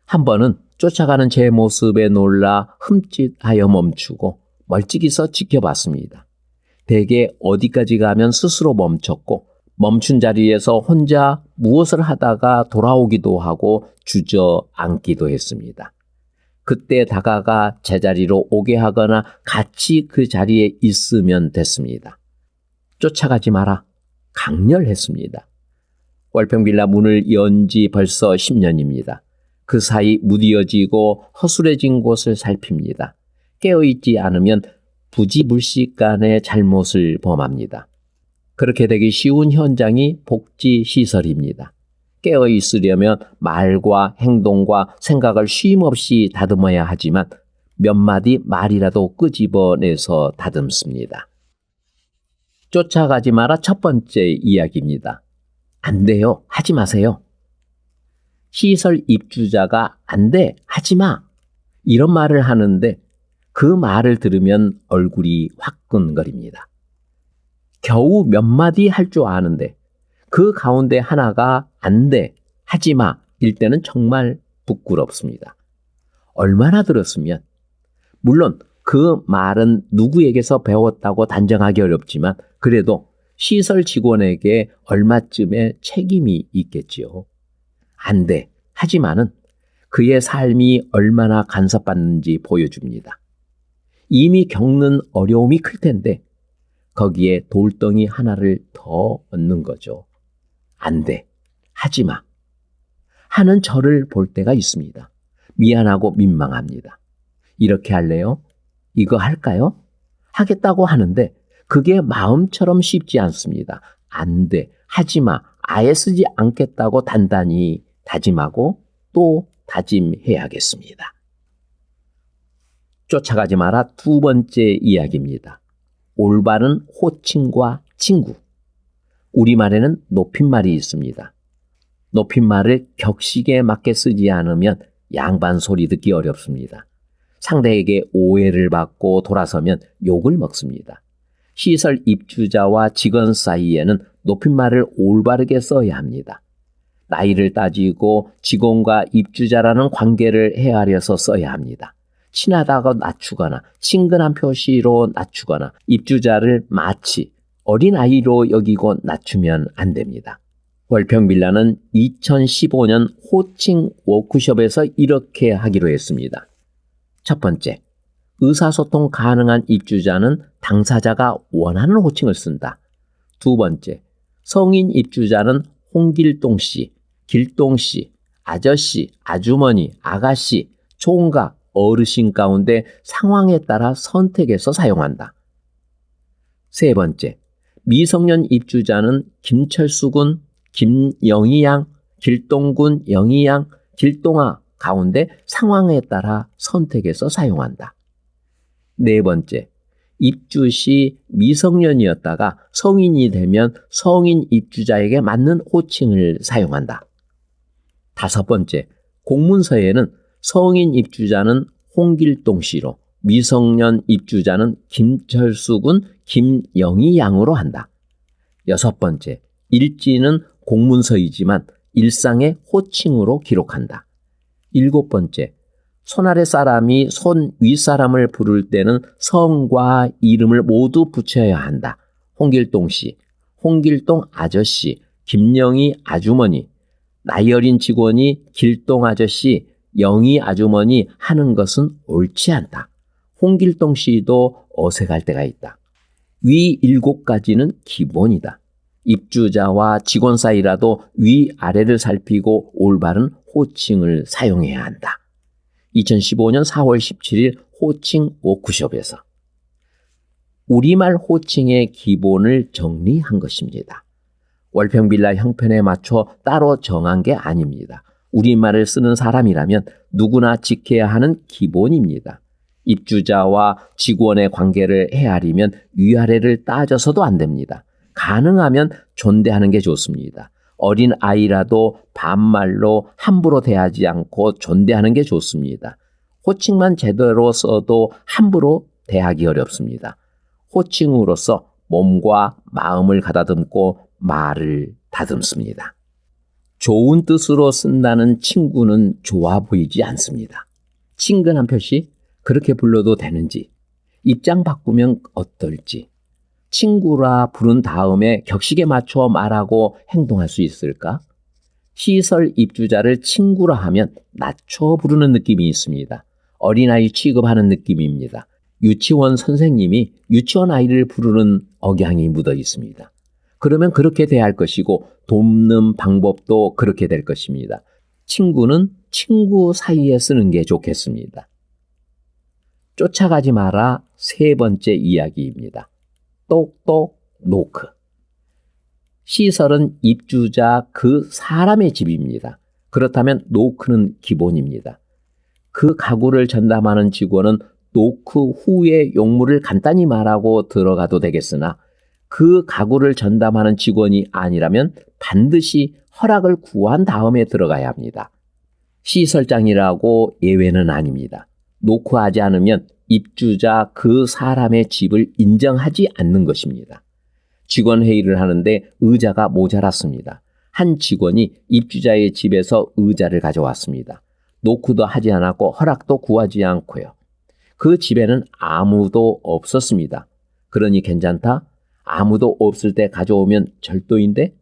한 번은 쫓아가는 제 모습에 놀라 흠칫하여 멈추고 멀찍이 서 지켜봤습니다. 대개 어디까지 가면 스스로 멈췄고 멈춘 자리에서 혼자 무엇을 하다가 돌아오기도 하고 주저앉기도 했습니다. 그때 다가가 제자리로 오게 하거나 같이 그 자리에 있으면 됐습니다. 쫓아가지 마라. 강렬했습니다. 월평빌라 문을 연 지 벌써 10년입니다. 그 사이 무디어지고 허술해진 곳을 살핍니다. 깨어있지 않으면 부지불식간의 잘못을 범합니다. 그렇게 되기 쉬운 현장이 복지시설입니다. 깨어있으려면 말과 행동과 생각을 쉼없이 다듬어야 하지만 몇 마디 말이라도 끄집어내서 다듬습니다. 쫓아가지 마라 첫 번째 이야기입니다. 안 돼요. 하지 마세요. 시설 입주자가 안 돼. 하지 마. 이런 말을 하는데 그 말을 들으면 얼굴이 화끈거립니다. 겨우 몇 마디 할 줄 아는데 그 가운데 하나가 안 돼. 하지 마. 일 때는 정말 부끄럽습니다. 얼마나 들었으면 물론 그 말은 누구에게서 배웠다고 단정하기 어렵지만 그래도 시설 직원에게 얼마쯤의 책임이 있겠지요. 안 돼. 하지만은 그의 삶이 얼마나 간섭받는지 보여줍니다. 이미 겪는 어려움이 클 텐데 거기에 돌덩이 하나를 더 얹는 거죠. 안 돼. 하지 마. 하는 저를 볼 때가 있습니다. 미안하고 민망합니다. 이렇게 할래요? 이거 할까요? 하겠다고 하는데 그게 마음처럼 쉽지 않습니다. 안 돼. 하지 마. 아예 쓰지 않겠다고 단단히 다짐하고 또 다짐해야겠습니다. 쫓아가지 마라 두 번째 이야기입니다. 올바른 호칭과 친구. 우리말에는 높임말이 있습니다. 높임말을 격식에 맞게 쓰지 않으면 양반 소리 듣기 어렵습니다. 상대에게 오해를 받고 돌아서면 욕을 먹습니다. 시설 입주자와 직원 사이에는 높임말을 올바르게 써야 합니다. 나이를 따지고 직원과 입주자라는 관계를 헤아려서 써야 합니다. 친하다고 낮추거나 친근한 표시로 낮추거나 입주자를 마치 어린아이로 여기고 낮추면 안 됩니다. 월평빌라는 2015년 호칭 워크숍에서 이렇게 하기로 했습니다. 첫 번째, 의사소통 가능한 입주자는 당사자가 원하는 호칭을 쓴다. 두 번째, 성인 입주자는 홍길동 씨, 길동 씨, 아저씨, 아주머니, 아가씨, 총각, 어르신 가운데 상황에 따라 선택해서 사용한다. 세 번째, 미성년 입주자는 김철수 군, 김영희 양, 길동군, 영희 양, 길동아 가운데 상황에 따라 선택해서 사용한다. 네 번째, 입주 시 미성년이었다가 성인이 되면 성인 입주자에게 맞는 호칭을 사용한다. 다섯 번째, 공문서에는 성인 입주자는 홍길동 씨로 미성년 입주자는 김철수 군, 김영희 양으로 한다. 여섯 번째, 일지는 공문서이지만 일상의 호칭으로 기록한다. 7번째, 손 아래 사람이 손 위 사람을 부를 때는 성과 이름을 모두 붙여야 한다. 홍길동 씨, 홍길동 아저씨, 김영희 아주머니, 나이 어린 직원이 길동 아저씨, 영희 아주머니 하는 것은 옳지 않다. 홍길동 씨도 어색할 때가 있다. 위 7가지는 기본이다. 입주자와 직원 사이라도 위아래를 살피고 올바른 호칭을 사용해야 한다. 2015년 4월 17일 호칭 워크숍에서 우리말 호칭의 기본을 정리한 것입니다. 월평빌라 형편에 맞춰 따로 정한 게 아닙니다. 우리말을 쓰는 사람이라면 누구나 지켜야 하는 기본입니다. 입주자와 직원의 관계를 헤아리면 위아래를 따져서도 안 됩니다. 가능하면 존대하는 게 좋습니다. 어린 아이라도 반말로 함부로 대하지 않고 존대하는 게 좋습니다. 호칭만 제대로 써도 함부로 대하기 어렵습니다. 호칭으로서 몸과 마음을 가다듬고 말을 다듬습니다. 좋은 뜻으로 쓴다는 친구는 좋아 보이지 않습니다. 친근한 표시 그렇게 불러도 되는지, 입장 바꾸면 어떨지, 친구라 부른 다음에 격식에 맞춰 말하고 행동할 수 있을까? 시설 입주자를 친구라 하면 낮춰 부르는 느낌이 있습니다. 어린아이 취급하는 느낌입니다. 유치원 선생님이 유치원 아이를 부르는 억양이 묻어 있습니다. 그러면 그렇게 대할 것이고 돕는 방법도 그렇게 될 것입니다. 친구는 친구 사이에 쓰는 게 좋겠습니다. 쫓아가지 마라 3번째 이야기입니다. 똑똑 노크. 시설은 입주자 그 사람의 집입니다. 그렇다면 노크는 기본입니다. 그 가구를 전담하는 직원은 노크 후에 용무를 간단히 말하고 들어가도 되겠으나 그 가구를 전담하는 직원이 아니라면 반드시 허락을 구한 다음에 들어가야 합니다. 시설장이라고 예외는 아닙니다. 노크하지 않으면 입주자 그 사람의 집을 인정하지 않는 것입니다. 직원 회의를 하는데 의자가 모자랐습니다. 한 직원이 입주자의 집에서 의자를 가져왔습니다. 노크도 하지 않았고 허락도 구하지 않고요. 그 집에는 아무도 없었습니다. 그러니 괜찮다? 아무도 없을 때 가져오면 절도인데?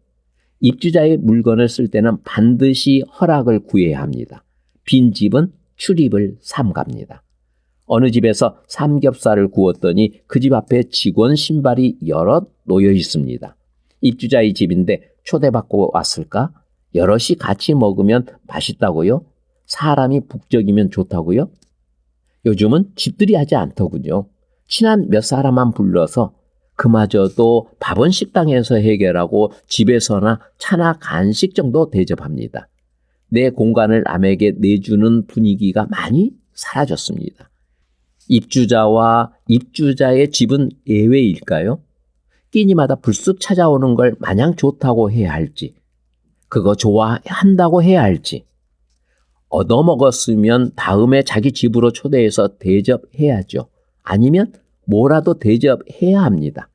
입주자의 물건을 쓸 때는 반드시 허락을 구해야 합니다. 빈 집은 출입을 삼갑니다. 어느 집에서 삼겹살을 구웠더니 그 집 앞에 직원 신발이 여럿 놓여 있습니다. 입주자의 집인데 초대받고 왔을까? 여럿이 같이 먹으면 맛있다고요? 사람이 북적이면 좋다고요? 요즘은 집들이 하지 않더군요. 친한 몇 사람만 불러서 그마저도 밥은 식당에서 해결하고 집에서나 차나 간식 정도 대접합니다. 내 공간을 남에게 내주는 분위기가 많이 사라졌습니다. 입주자와 입주자의 집은 예외일까요? 끼니마다 불쑥 찾아오는 걸 마냥 좋다고 해야 할지, 그거 좋아한다고 해야 할지, 얻어먹었으면 다음에 자기 집으로 초대해서 대접해야죠. 아니면 뭐라도 대접해야 합니다.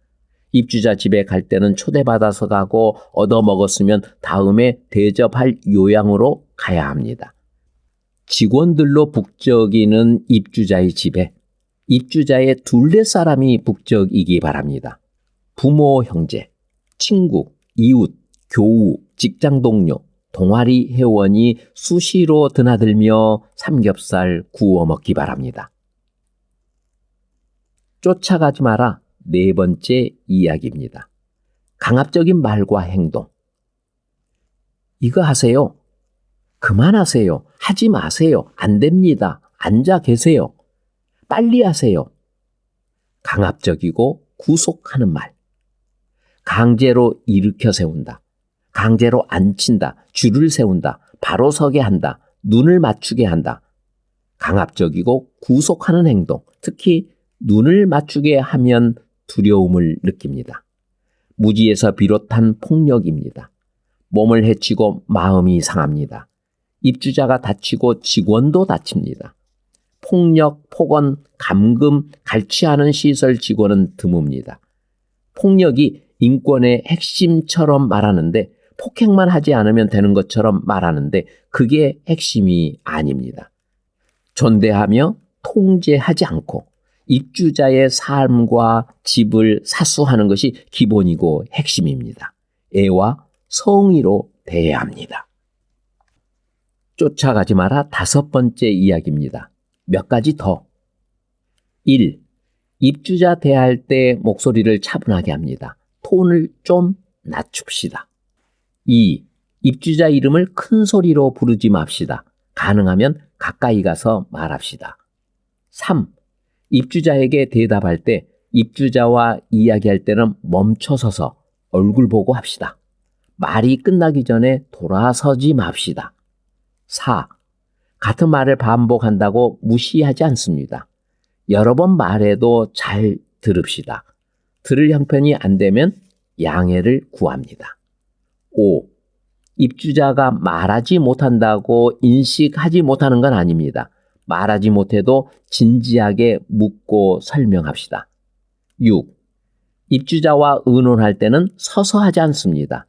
입주자 집에 갈 때는 초대받아서 가고 얻어먹었으면 다음에 대접할 요양으로 가야 합니다. 직원들로 북적이는 입주자의 집에 입주자의 둘레 사람이 북적이기 바랍니다. 부모, 형제, 친구, 이웃, 교우, 직장 동료, 동아리 회원이 수시로 드나들며 삼겹살 구워 먹기 바랍니다. 쫓아가지 마라 4번째 이야기입니다. 강압적인 말과 행동. 이거 하세요. 그만하세요. 하지 마세요. 안 됩니다. 앉아 계세요. 빨리 하세요. 강압적이고 구속하는 말. 강제로 일으켜 세운다. 강제로 앉힌다. 줄을 세운다. 바로 서게 한다. 눈을 맞추게 한다. 강압적이고 구속하는 행동. 특히 눈을 맞추게 하면 두려움을 느낍니다. 무지에서 비롯한 폭력입니다. 몸을 해치고 마음이 상합니다. 입주자가 다치고 직원도 다칩니다. 폭력, 폭언, 감금, 갈취하는 시설 직원은 드뭅니다. 폭력이 인권의 핵심처럼 말하는데 폭행만 하지 않으면 되는 것처럼 말하는데 그게 핵심이 아닙니다. 존대하며 통제하지 않고 입주자의 삶과 집을 사수하는 것이 기본이고 핵심입니다. 애와 성의로 대해야 합니다. 쫓아가지 마라 5번째 이야기입니다. 몇 가지 더. 1. 입주자 대할 때 목소리를 차분하게 합니다. 톤을 좀 낮춥시다. 2. 입주자 이름을 큰 소리로 부르지 맙시다. 가능하면 가까이 가서 말합시다. 3. 입주자에게 대답할 때 입주자와 이야기할 때는 멈춰서서 얼굴 보고 합시다. 말이 끝나기 전에 돌아서지 맙시다. 4. 같은 말을 반복한다고 무시하지 않습니다. 여러 번 말해도 잘 들읍시다. 들을 형편이 안 되면 양해를 구합니다. 5. 입주자가 말하지 못한다고 인식하지 못하는 건 아닙니다. 말하지 못해도 진지하게 묻고 설명합시다. 6. 입주자와 의논할 때는 서서 하지 않습니다.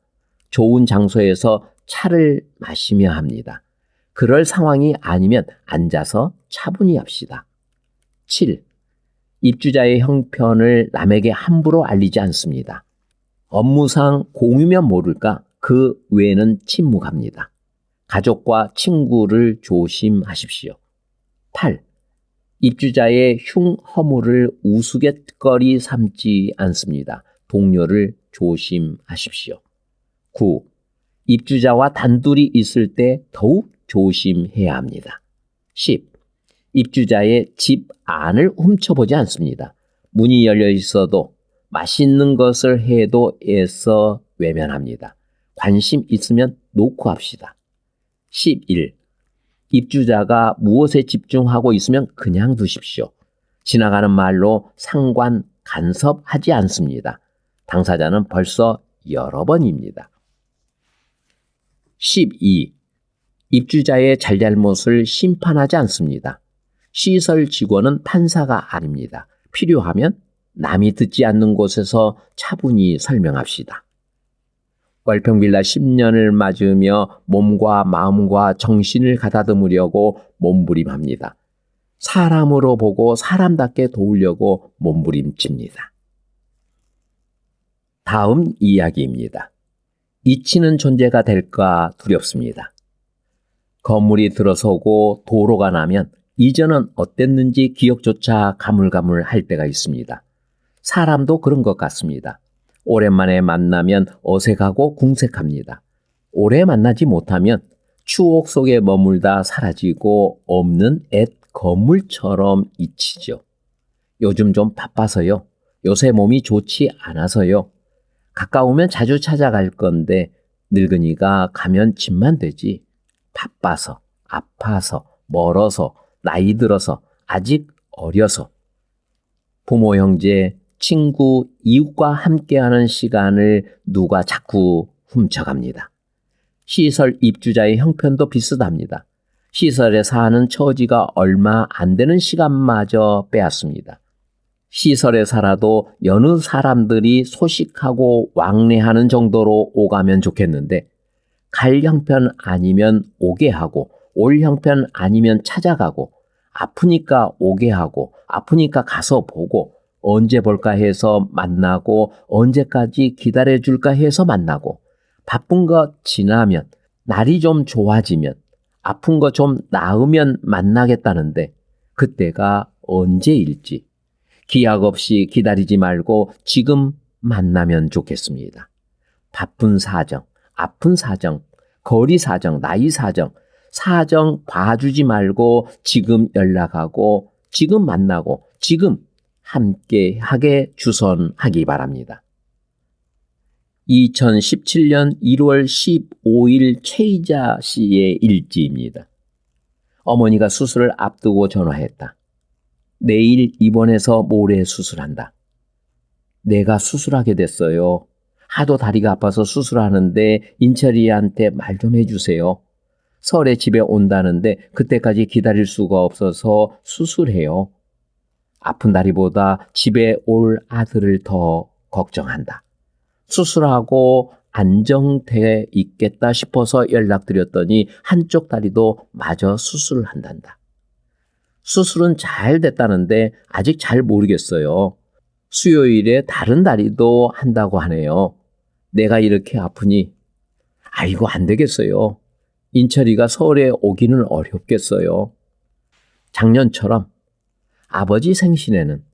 좋은 장소에서 차를 마시며 합니다. 그럴 상황이 아니면 앉아서 차분히 합시다. 7. 입주자의 형편을 남에게 함부로 알리지 않습니다. 업무상 공유면 모를까 그 외에는 침묵합니다. 가족과 친구를 조심하십시오. 8. 입주자의 흉허물을 우스갯거리 삼지 않습니다. 동료를 조심하십시오. 9. 입주자와 단둘이 있을 때 더욱 조심해야 합니다. 10. 입주자의 집 안을 훔쳐보지 않습니다. 문이 열려 있어도 맛있는 것을 해도 애써 외면합니다. 관심 있으면 놓고 합시다. 11. 입주자가 무엇에 집중하고 있으면 그냥 두십시오. 지나가는 말로 상관, 간섭하지 않습니다. 당사자는 벌써 여러 번입니다. 12. 입주자의 잘잘못을 심판하지 않습니다. 시설 직원은 판사가 아닙니다. 필요하면 남이 듣지 않는 곳에서 차분히 설명합시다. 월평빌라 10년을 맞으며 몸과 마음과 정신을 가다듬으려고 몸부림합니다. 사람으로 보고 사람답게 도우려고 몸부림칩니다. 다음 이야기입니다. 잊히는 존재가 될까 두렵습니다. 건물이 들어서고 도로가 나면 이전은 어땠는지 기억조차 가물가물할 때가 있습니다. 사람도 그런 것 같습니다. 오랜만에 만나면 어색하고 궁색합니다. 오래 만나지 못하면 추억 속에 머물다 사라지고 없는 옛 건물처럼 잊히죠. 요즘 좀 바빠서요. 요새 몸이 좋지 않아서요. 가까우면 자주 찾아갈 건데 늙으니까 가면 집만 되지. 바빠서, 아파서, 멀어서, 나이 들어서, 아직 어려서. 부모, 형제, 친구, 이웃과 함께하는 시간을 누가 자꾸 훔쳐갑니다. 시설 입주자의 형편도 비슷합니다. 시설에 사는 처지가 얼마 안 되는 시간마저 빼앗습니다. 시설에 살아도 여느 사람들이 소식하고 왕래하는 정도로 오가면 좋겠는데 갈 형편 아니면 오게 하고 올 형편 아니면 찾아가고 아프니까 오게 하고 아프니까 가서 보고 언제 볼까 해서 만나고 언제까지 기다려줄까 해서 만나고 바쁜 거 지나면 날이 좀 좋아지면 아픈 거 좀 나으면 만나겠다는데 그때가 언제일지 기약 없이 기다리지 말고 지금 만나면 좋겠습니다. 바쁜 사정, 아픈 사정, 거리 사정, 나이 사정, 사정 봐주지 말고 지금 연락하고 지금 만나고 지금 함께하게 주선하기 바랍니다. 2017년 1월 15일 최희자 씨의 일지입니다. 어머니가 수술을 앞두고 전화했다. 내일 입원해서 모레 수술한다. 내가 수술하게 됐어요. 하도 다리가 아파서 수술하는데 인철이한테 말 좀 해주세요. 설에 집에 온다는데 그때까지 기다릴 수가 없어서 수술해요. 아픈 다리보다 집에 올 아들을 더 걱정한다. 수술하고 안정돼 있겠다 싶어서 연락드렸더니 한쪽 다리도 마저 수술을 한단다. 수술은 잘 됐다는데 아직 잘 모르겠어요. 수요일에 다른 다리도 한다고 하네요. 내가 이렇게 아프니 아이고 안 되겠어요. 인철이가 서울에 오기는 어렵겠어요. 작년처럼 아버지 생신에는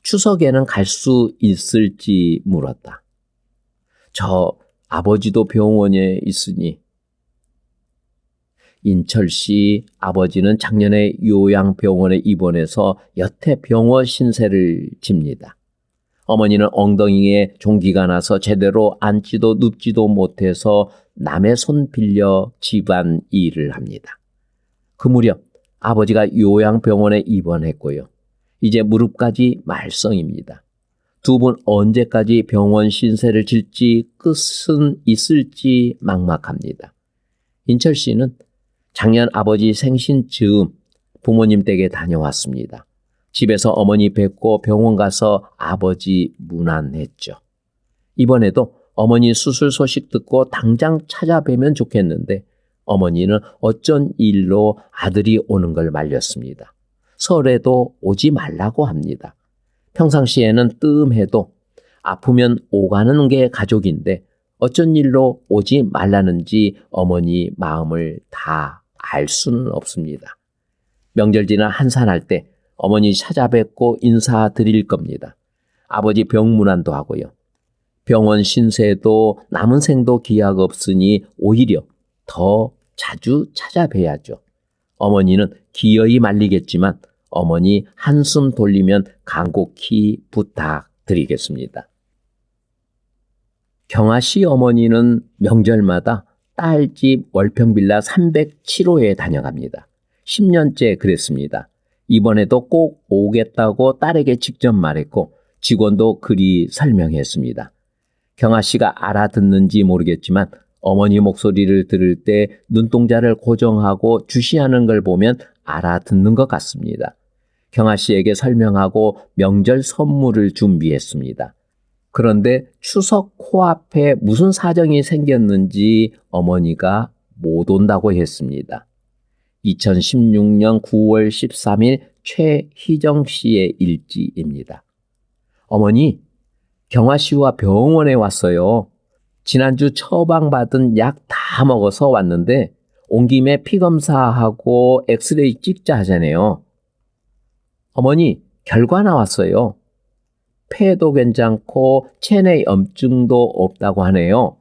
추석에는 갈 수 있을지 물었다. 저 아버지도 병원에 있으니. 인철 씨 아버지는 작년에 요양병원에 입원해서 여태 병원 신세를 집니다. 어머니는 엉덩이에 종기가 나서 제대로 앉지도 눕지도 못해서 남의 손 빌려 집안 일을 합니다. 그 무렵 아버지가 요양병원에 입원했고요. 이제 무릎까지 말썽입니다. 두 분 언제까지 병원 신세를 질지 끝은 있을지 막막합니다. 인철 씨는 작년 아버지 생신 즈음 부모님 댁에 다녀왔습니다. 집에서 어머니 뵙고 병원 가서 아버지 문안했죠. 이번에도 어머니 수술 소식 듣고 당장 찾아뵈면 좋겠는데 어머니는 어쩐 일로 아들이 오는 걸 말렸습니다. 설에도 오지 말라고 합니다. 평상시에는 뜸해도 아프면 오가는 게 가족인데 어쩐 일로 오지 말라는지 어머니 마음을 다 알 수는 없습니다. 명절 지나 한산할 때 어머니 찾아뵙고 인사드릴 겁니다. 아버지 병문안도 하고요. 병원 신세도 남은 생도 기약 없으니 오히려 더 자주 찾아뵈야죠. 어머니는 기어이 말리겠지만 어머니 한숨 돌리면 간곡히 부탁드리겠습니다. 경아 씨 어머니는 명절마다 딸집 월평빌라 307호에 다녀갑니다. 10년째 그랬습니다. 이번에도 꼭 오겠다고 딸에게 직접 말했고 직원도 그리 설명했습니다. 경아 씨가 알아듣는지 모르겠지만 어머니 목소리를 들을 때 눈동자를 고정하고 주시하는 걸 보면 알아듣는 것 같습니다. 경아 씨에게 설명하고 명절 선물을 준비했습니다. 그런데 추석 코앞에 무슨 사정이 생겼는지 어머니가 못 온다고 했습니다. 2016년 9월 13일 최희정 씨의 일지입니다. 어머니, 경아 씨와 병원에 왔어요. 지난주 처방받은 약 다 먹어서 왔는데 온 김에 피검사하고 엑스레이 찍자 하자네요. 어머니, 결과 나왔어요. 폐도 괜찮고 체내 염증도 없다고 하네요.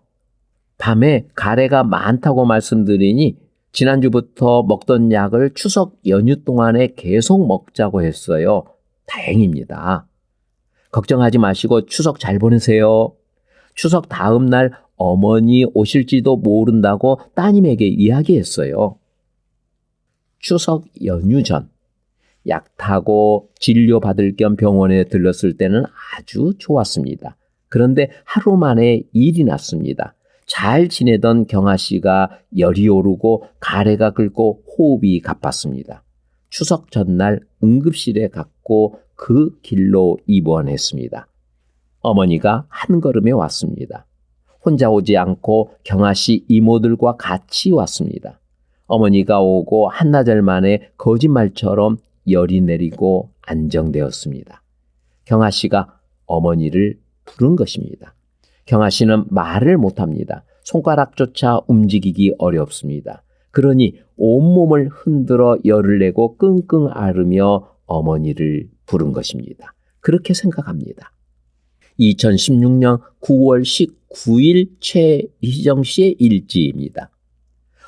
밤에 가래가 많다고 말씀드리니 지난주부터 먹던 약을 추석 연휴 동안에 계속 먹자고 했어요. 다행입니다. 걱정하지 마시고 추석 잘 보내세요. 추석 다음 날 어머니 오실지도 모른다고 따님에게 이야기했어요. 추석 연휴 전 약 타고 진료받을 겸 병원에 들렀을 때는 아주 좋았습니다. 그런데 하루 만에 일이 났습니다. 잘 지내던 경아 씨가 열이 오르고 가래가 끓고 호흡이 가빴습니다. 추석 전날 응급실에 갔고 그 길로 입원했습니다. 어머니가 한 걸음에 왔습니다. 혼자 오지 않고 경아 씨 이모들과 같이 왔습니다. 어머니가 오고 한나절 만에 거짓말처럼 열이 내리고 안정되었습니다. 경아 씨가 어머니를 부른 것입니다. 경아 씨는 말을 못합니다. 손가락조차 움직이기 어렵습니다. 그러니 온몸을 흔들어 열을 내고 끙끙 앓으며 어머니를 부른 것입니다. 그렇게 생각합니다. 2016년 9월 19일 최희정 씨의 일지입니다.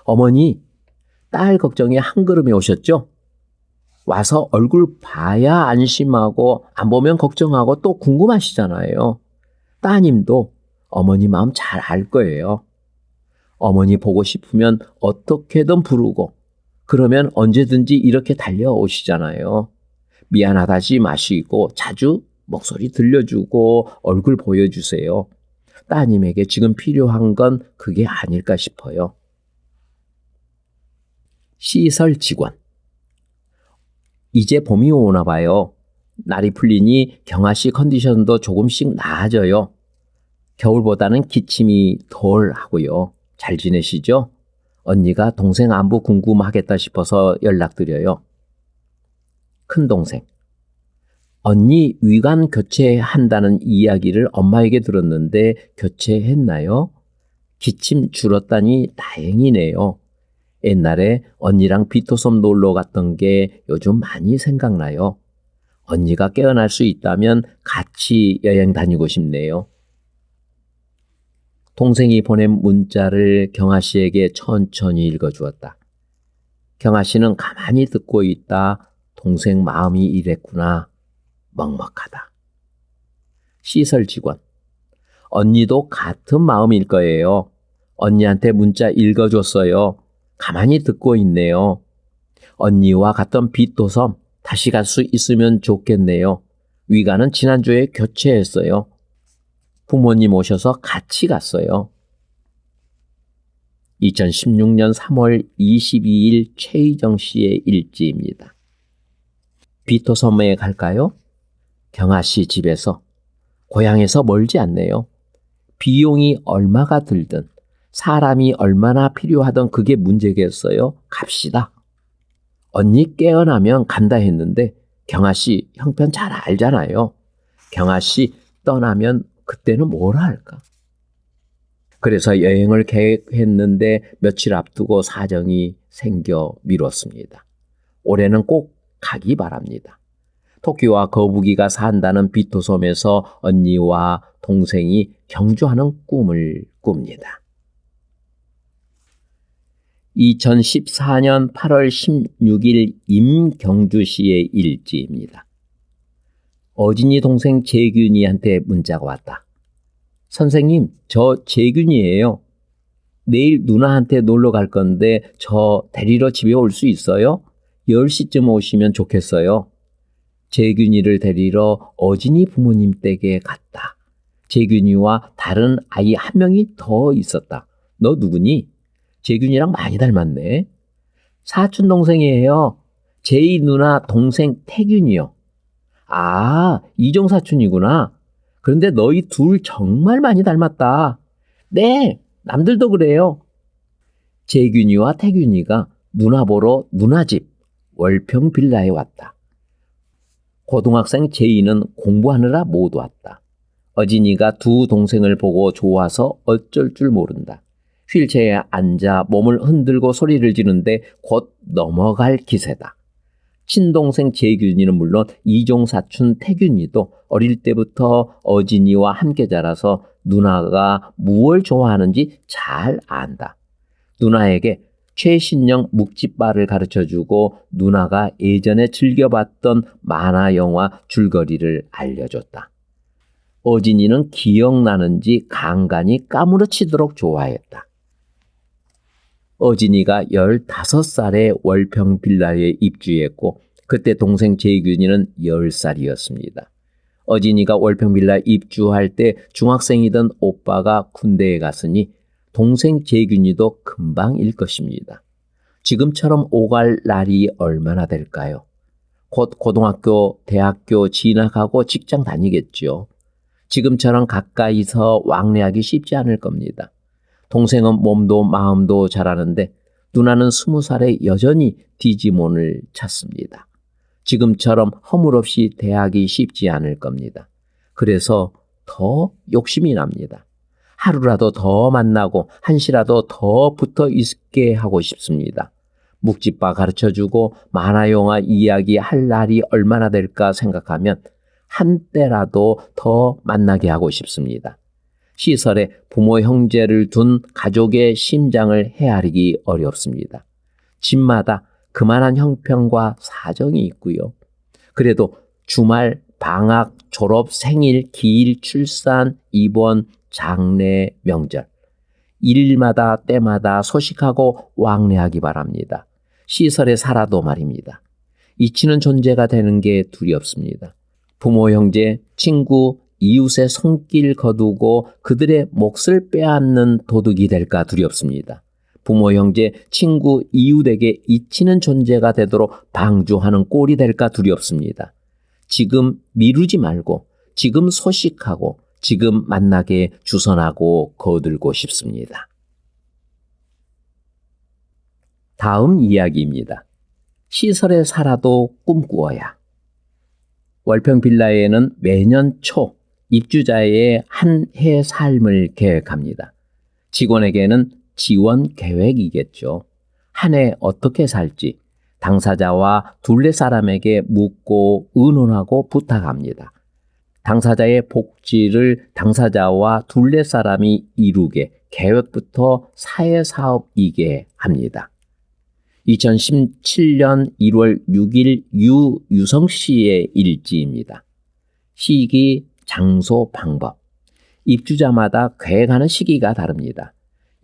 어머니, 딸 걱정에 한 걸음에 오셨죠? 와서 얼굴 봐야 안심하고 안 보면 걱정하고 또 궁금하시잖아요. 따님도 어머니 마음 잘 알 거예요. 어머니 보고 싶으면 어떻게든 부르고 그러면 언제든지 이렇게 달려오시잖아요. 미안하다지 마시고 자주 목소리 들려주고 얼굴 보여주세요. 따님에게 지금 필요한 건 그게 아닐까 싶어요. 시설 직원. 이제 봄이 오나 봐요. 날이 풀리니 경아 씨 컨디션도 조금씩 나아져요. 겨울보다는 기침이 덜 하고요. 잘 지내시죠? 언니가 동생 안부 궁금하겠다 싶어서 연락드려요. 큰동생. 언니 위관 교체한다는 이야기를 엄마에게 들었는데 교체했나요? 기침 줄었다니 다행이네요. 옛날에 언니랑 비토섬 놀러 갔던 게 요즘 많이 생각나요. 언니가 깨어날 수 있다면 같이 여행 다니고 싶네요. 동생이 보낸 문자를 경아 씨에게 천천히 읽어주었다. 경아 씨는 가만히 듣고 있다. 동생 마음이 이랬구나. 먹먹하다. 시설 직원. 언니도 같은 마음일 거예요. 언니한테 문자 읽어줬어요. 가만히 듣고 있네요. 언니와 갔던 비토섬 다시 갈 수 있으면 좋겠네요. 위가는 지난주에 교체했어요. 부모님 오셔서 같이 갔어요. 2016년 3월 22일 최희정 씨의 일지입니다. 비토섬에 갈까요? 경아 씨 집에서. 고향에서 멀지 않네요. 비용이 얼마가 들든 사람이 얼마나 필요하던 그게 문제겠어요? 갑시다. 언니 깨어나면 간다 했는데 경아 씨 형편 잘 알잖아요. 경아 씨 떠나면 그때는 뭘 할까? 그래서 여행을 계획했는데 며칠 앞두고 사정이 생겨 미뤘습니다. 올해는 꼭 가기 바랍니다. 토끼와 거북이가 산다는 비토섬에서 언니와 동생이 경주하는 꿈을 꿉니다. 2014년 8월 16일 임경주 씨의 일지입니다. 어진이 동생 재균이한테 문자가 왔다. 선생님, 저 재균이에요. 내일 누나한테 놀러 갈 건데 저 데리러 집에 올 수 있어요? 10시쯤 오시면 좋겠어요. 재균이를 데리러 어진이 부모님 댁에 갔다. 재균이와 다른 아이 한 명이 더 있었다. 너 누구니? 재균이랑 많이 닮았네. 사촌 동생이에요. 제이 누나 동생 태균이요. 아, 이종 사촌이구나. 그런데 너희 둘 정말 많이 닮았다. 네, 남들도 그래요. 재균이와 태균이가 누나 보러 누나 집 월평 빌라에 왔다. 고등학생 제이는 공부하느라 못 왔다. 어진이가 두 동생을 보고 좋아서 어쩔 줄 모른다. 휠체어에 앉아 몸을 흔들고 소리를 지르는데 곧 넘어갈 기세다. 친동생 재균이는 물론 이종 사촌 태균이도 어릴 때부터 어진이와 함께 자라서 누나가 무엇을 좋아하는지 잘 안다. 누나에게 최신형 묵찌바를 가르쳐주고 누나가 예전에 즐겨봤던 만화 영화 줄거리를 알려줬다. 어진이는 기억나는지 간간히 까무러치도록 좋아했다. 어진이가 15살에 월평 빌라에 입주했고 그때 동생 재균이는 10살이었습니다. 어진이가 월평 빌라 입주할 때 중학생이던 오빠가 군대에 갔으니 동생 재균이도 금방일 것입니다. 지금처럼 오갈 날이 얼마나 될까요? 곧 고등학교, 대학교 진학하고 직장 다니겠죠. 지금처럼 가까이서 왕래하기 쉽지 않을 겁니다. 동생은 몸도 마음도 잘하는데 누나는 20살에 여전히 디지몬을 찾습니다. 지금처럼 허물없이 대하기 쉽지 않을 겁니다. 그래서 더 욕심이 납니다. 하루라도 더 만나고 한시라도 더 붙어 있게 하고 싶습니다. 묵찌바 가르쳐주고 만화영화 이야기 할 날이 얼마나 될까 생각하면 한때라도 더 만나게 하고 싶습니다. 시설에 부모 형제를 둔 가족의 심장을 헤아리기 어렵습니다. 집마다 그만한 형편과 사정이 있고요. 그래도 주말, 방학, 졸업, 생일, 기일, 출산, 입원, 장례, 명절 일마다 때마다 소식하고 왕래하기 바랍니다. 시설에 살아도 말입니다. 잊히는 존재가 되는 게 두렵습니다. 부모, 형제, 친구, 이웃의 손길 거두고 그들의 몫을 빼앗는 도둑이 될까 두렵습니다. 부모, 형제, 친구, 이웃에게 잊히는 존재가 되도록 방조하는 꼴이 될까 두렵습니다. 지금 미루지 말고 지금 소식하고 지금 만나게 주선하고 거들고 싶습니다. 다음 이야기입니다. 시설에 살아도 꿈꾸어야. 월평 빌라에는 매년 초 입주자의 한 해 삶을 계획합니다. 직원에게는 지원 계획이겠죠. 한 해 어떻게 살지 당사자와 둘레 사람에게 묻고 의논하고 부탁합니다. 당사자의 복지를 당사자와 둘레 사람이 이루게 계획부터 사회사업이게 합니다. 2017년 1월 6일 유유성 씨의 일지입니다. 시기, 장소, 방법. 입주자마다 계획하는 시기가 다릅니다.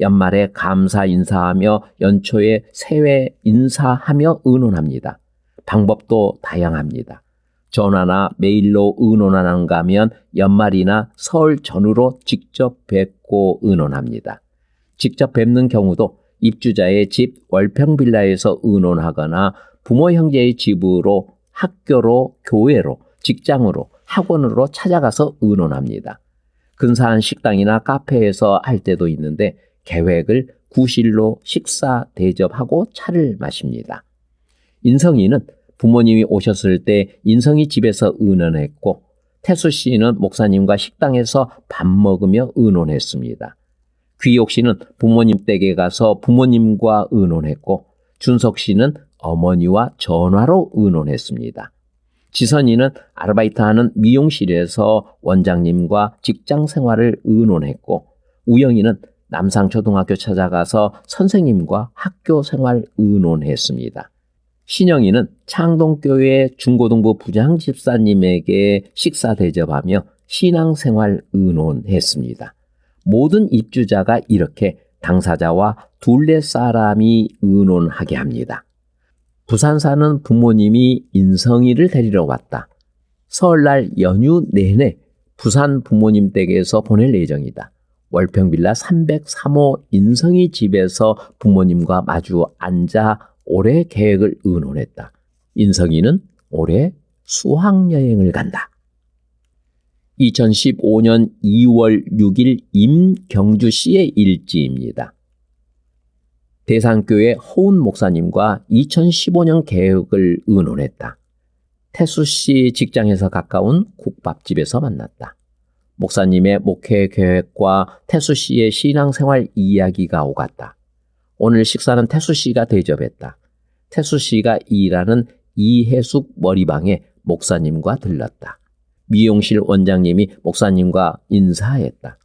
연말에 감사 인사하며 연초에 새해 인사하며 의논합니다. 방법도 다양합니다. 전화나 메일로 의논하는가 하면 연말이나 설 전후로 직접 뵙고 의논합니다. 직접 뵙는 경우도 입주자의 집 월평 빌라에서 의논하거나 부모 형제의 집으로 학교로 교회로 직장으로 학원으로 찾아가서 의논합니다. 근사한 식당이나 카페에서 할 때도 있는데 계획을 구실로 식사 대접하고 차를 마십니다. 인성이는 부모님이 오셨을 때 인성이 집에서 의논했고 태수 씨는 목사님과 식당에서 밥 먹으며 의논했습니다. 귀옥 씨는 부모님 댁에 가서 부모님과 의논했고 준석 씨는 어머니와 전화로 의논했습니다. 지선이는 아르바이트하는 미용실에서 원장님과 직장 생활을 의논했고 우영이는 남상초등학교 찾아가서 선생님과 학교 생활 의논했습니다. 신영이는 창동교회 중고등부 부장집사님에게 식사 대접하며 신앙생활 의논했습니다. 모든 입주자가 이렇게 당사자와 둘레 사람이 의논하게 합니다. 부산 사는 부모님이 인성이를 데리러 왔다. 설날 연휴 내내 부산 부모님 댁에서 보낼 예정이다. 월평빌라 303호 인성이 집에서 부모님과 마주 앉아 올해 계획을 의논했다. 인성이는 올해 수학여행을 간다. 2015년 2월 6일 임경주 씨의 일지입니다. 대상교회 허운 목사님과 2015년 계획을 의논했다. 태수 씨 직장에서 가까운 국밥집에서 만났다. 목사님의 목회 계획과 태수 씨의 신앙생활 이야기가 오갔다. 오늘 식사는 태수 씨가 대접했다. 태수 씨가 일하는 이해숙 머리방에 목사님과 들렀다. 미용실 원장님이 목사님과 인사했다.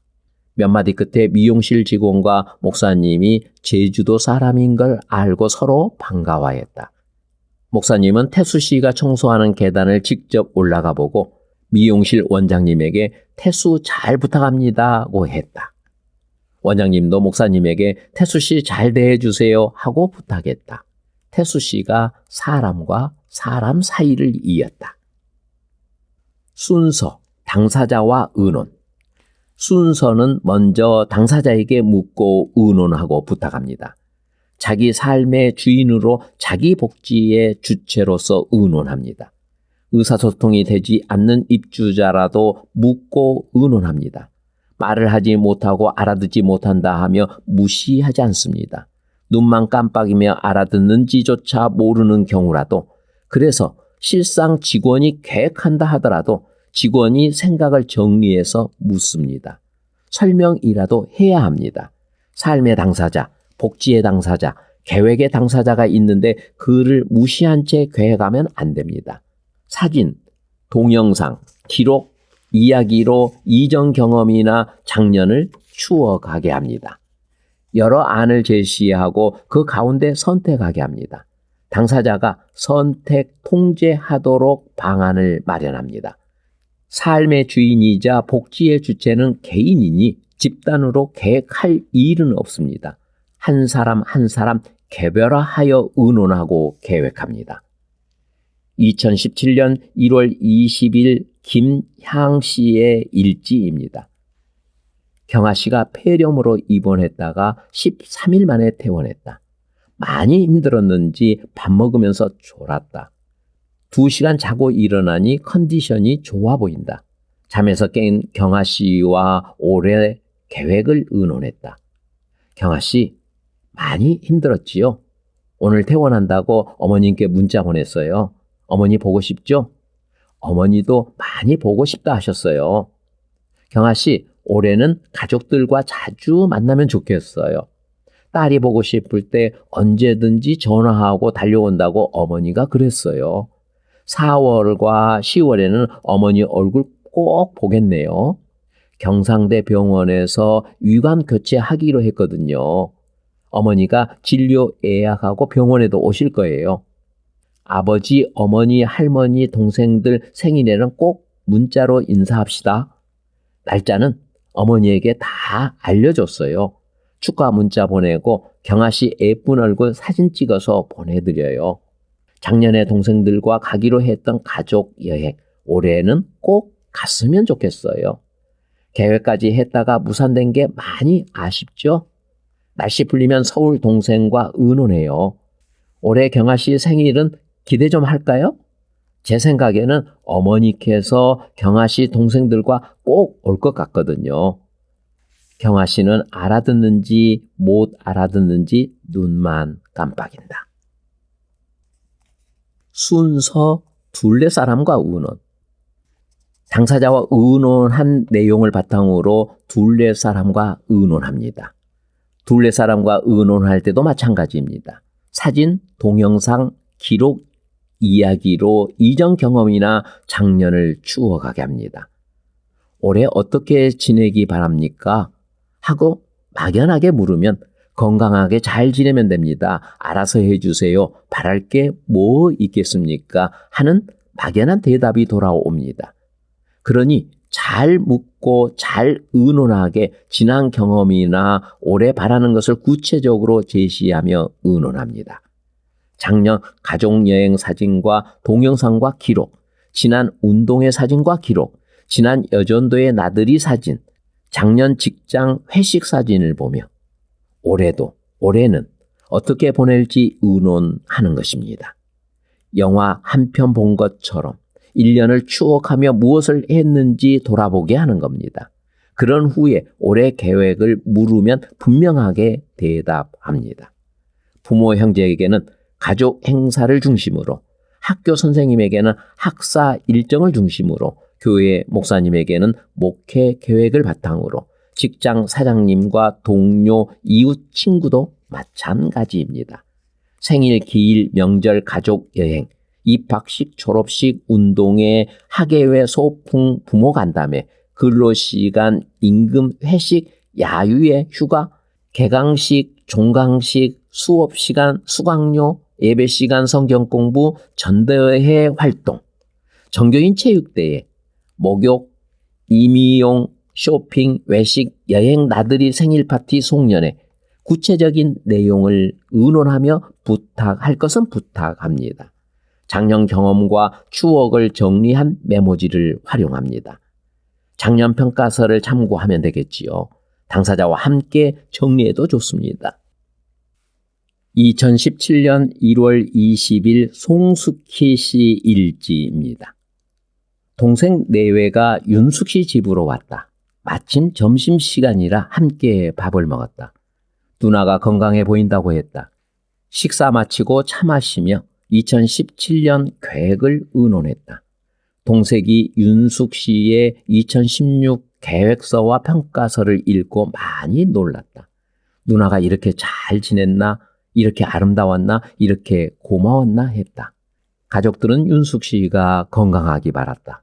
몇 마디 끝에 미용실 직원과 목사님이 제주도 사람인 걸 알고 서로 반가워했다. 목사님은 태수 씨가 청소하는 계단을 직접 올라가 보고 미용실 원장님에게 태수 잘 부탁합니다고 했다. 원장님도 목사님에게 태수 씨 잘 대해주세요 하고 부탁했다. 태수 씨가 사람과 사람 사이를 이었다. 순서, 당사자와 의논. 순서는 먼저 당사자에게 묻고 의논하고 부탁합니다. 자기 삶의 주인으로 자기 복지의 주체로서 의논합니다. 의사소통이 되지 않는 입주자라도 묻고 의논합니다. 말을 하지 못하고 알아듣지 못한다 하며 무시하지 않습니다. 눈만 깜빡이며 알아듣는지조차 모르는 경우라도 그래서 실상 직원이 계획한다 하더라도 직원이 생각을 정리해서 묻습니다. 설명이라도 해야 합니다. 삶의 당사자, 복지의 당사자, 계획의 당사자가 있는데 그를 무시한 채 계획하면 안 됩니다. 사진, 동영상, 기록, 이야기로 이전 경험이나 작년을 추억하게 합니다. 여러 안을 제시하고 그 가운데 선택하게 합니다. 당사자가 선택 통제하도록 방안을 마련합니다. 삶의 주인이자 복지의 주체는 개인이니 집단으로 계획할 일은 없습니다. 한 사람 한 사람 개별화하여 의논하고 계획합니다. 2017년 1월 20일 김향 씨의 일지입니다. 경아 씨가 폐렴으로 입원했다가 13일 만에 퇴원했다. 많이 힘들었는지 밥 먹으면서 졸았다. 2시간 자고 일어나니 컨디션이 좋아 보인다. 잠에서 깬 경아 씨와 올해 계획을 의논했다. 경아 씨, 많이 힘들었지요? 오늘 퇴원한다고 어머님께 문자 보냈어요. 어머니 보고 싶죠? 어머니도 많이 보고 싶다 하셨어요. 경아 씨, 올해는 가족들과 자주 만나면 좋겠어요. 딸이 보고 싶을 때 언제든지 전화하고 달려온다고 어머니가 그랬어요. 4월과 10월에는 어머니 얼굴 꼭 보겠네요. 경상대 병원에서 위관 교체하기로 했거든요. 어머니가 진료 예약하고 병원에도 오실 거예요. 아버지, 어머니, 할머니, 동생들 생일에는 꼭 문자로 인사합시다. 날짜는 어머니에게 다 알려줬어요. 축하 문자 보내고 경아 씨 예쁜 얼굴 사진 찍어서 보내드려요. 작년에 동생들과 가기로 했던 가족 여행, 올해는 꼭 갔으면 좋겠어요. 계획까지 했다가 무산된 게 많이 아쉽죠? 날씨 풀리면 서울 동생과 의논해요. 올해 경아 씨 생일은 기대 좀 할까요? 제 생각에는 어머니께서 경아 씨 동생들과 꼭 올 것 같거든요. 경아 씨는 알아듣는지 못 알아듣는지 눈만 깜빡인다. 순서 둘레 사람과 의논. 당사자와 의논한 내용을 바탕으로 둘레 사람과 의논합니다. 둘레 사람과 의논할 때도 마찬가지입니다. 사진, 동영상, 기록, 이야기로 이전 경험이나 작년을 추억하게 합니다. 올해 어떻게 지내기 바랍니까? 하고 막연하게 물으면 건강하게 잘 지내면 됩니다. 알아서 해주세요. 바랄 게 뭐 있겠습니까? 하는 막연한 대답이 돌아옵니다. 그러니 잘 묻고 잘 의논하게 지난 경험이나 올해 바라는 것을 구체적으로 제시하며 의논합니다. 작년 가족여행 사진과 동영상과 기록, 지난 운동회 사진과 기록, 지난 여전도의 나들이 사진, 작년 직장 회식 사진을 보며 올해는 어떻게 보낼지 의논하는 것입니다. 영화 한 편 본 것처럼 1년을 추억하며 무엇을 했는지 돌아보게 하는 겁니다. 그런 후에 올해 계획을 물으면 분명하게 대답합니다. 부모 형제에게는 가족 행사를 중심으로, 학교 선생님에게는 학사 일정을 중심으로, 교회 목사님에게는 목회 계획을 바탕으로, 직장 사장님과 동료, 이웃, 친구도 마찬가지입니다. 생일, 기일, 명절, 가족 여행, 입학식, 졸업식, 운동회, 학예회, 소풍, 부모 간담회, 근로시간, 임금, 회식, 야유회, 휴가, 개강식, 종강식, 수업시간, 수강료, 예배시간, 성경공부, 전도회 활동, 정교인 체육대회, 목욕, 임의용, 쇼핑, 외식, 여행, 나들이, 생일 파티, 송년회, 구체적인 내용을 의논하며 부탁할 것은 부탁합니다. 작년 경험과 추억을 정리한 메모지를 활용합니다. 작년 평가서를 참고하면 되겠지요. 당사자와 함께 정리해도 좋습니다. 2017년 1월 20일 송숙희 씨 일지입니다. 동생 내외가 윤숙 씨 집으로 왔다. 마침 점심시간이라 함께 밥을 먹었다. 누나가 건강해 보인다고 했다. 식사 마치고 차 마시며 2017년 계획을 의논했다. 동생이 윤숙 씨의 2016 계획서와 평가서를 읽고 많이 놀랐다. 누나가 이렇게 잘 지냈나? 이렇게 아름다웠나? 이렇게 고마웠나? 했다. 가족들은 윤숙 씨가 건강하기 바랐다.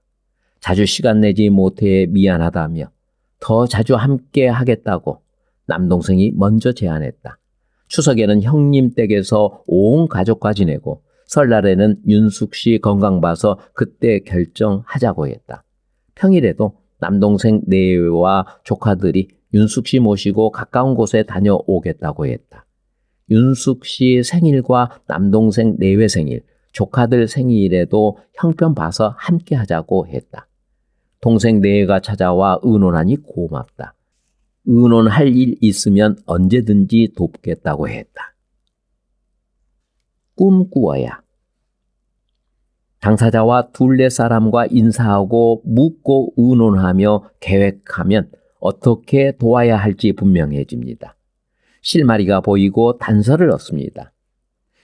자주 시간 내지 못해 미안하다며 더 자주 함께 하겠다고 남동생이 먼저 제안했다. 추석에는 형님 댁에서 온 가족과 지내고 설날에는 윤숙 씨 건강 봐서 그때 결정하자고 했다. 평일에도 남동생 내외와 조카들이 윤숙 씨 모시고 가까운 곳에 다녀오겠다고 했다. 윤숙 씨 생일과 남동생 내외 생일, 조카들 생일에도 형편 봐서 함께 하자고 했다. 동생 내외가 찾아와 의논하니 고맙다. 의논할 일 있으면 언제든지 돕겠다고 했다. 꿈꾸어야. 당사자와 둘레 사람과 인사하고 묻고 의논하며 계획하면 어떻게 도와야 할지 분명해집니다. 실마리가 보이고 단서를 얻습니다.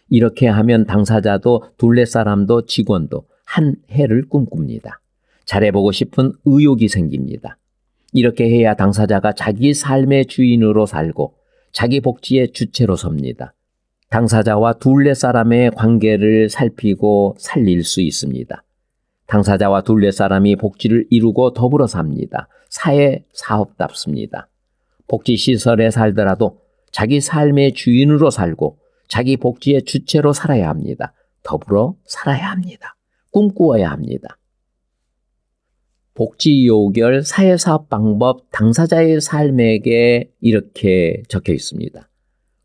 이렇게 하면 당사자도 둘레 사람도 직원도 한 해를 꿈꿉니다. 잘해보고 싶은 의욕이 생깁니다. 이렇게 해야 당사자가 자기 삶의 주인으로 살고 자기 복지의 주체로 섭니다. 당사자와 둘레 사람의 관계를 살피고 살릴 수 있습니다. 당사자와 둘레 사람이 복지를 이루고 더불어 삽니다. 사회 사업답습니다. 복지시설에 살더라도 자기 삶의 주인으로 살고 자기 복지의 주체로 살아야 합니다. 더불어 살아야 합니다. 꿈꾸어야 합니다. 복지요결 사회사업 방법 당사자의 삶에게 이렇게 적혀 있습니다.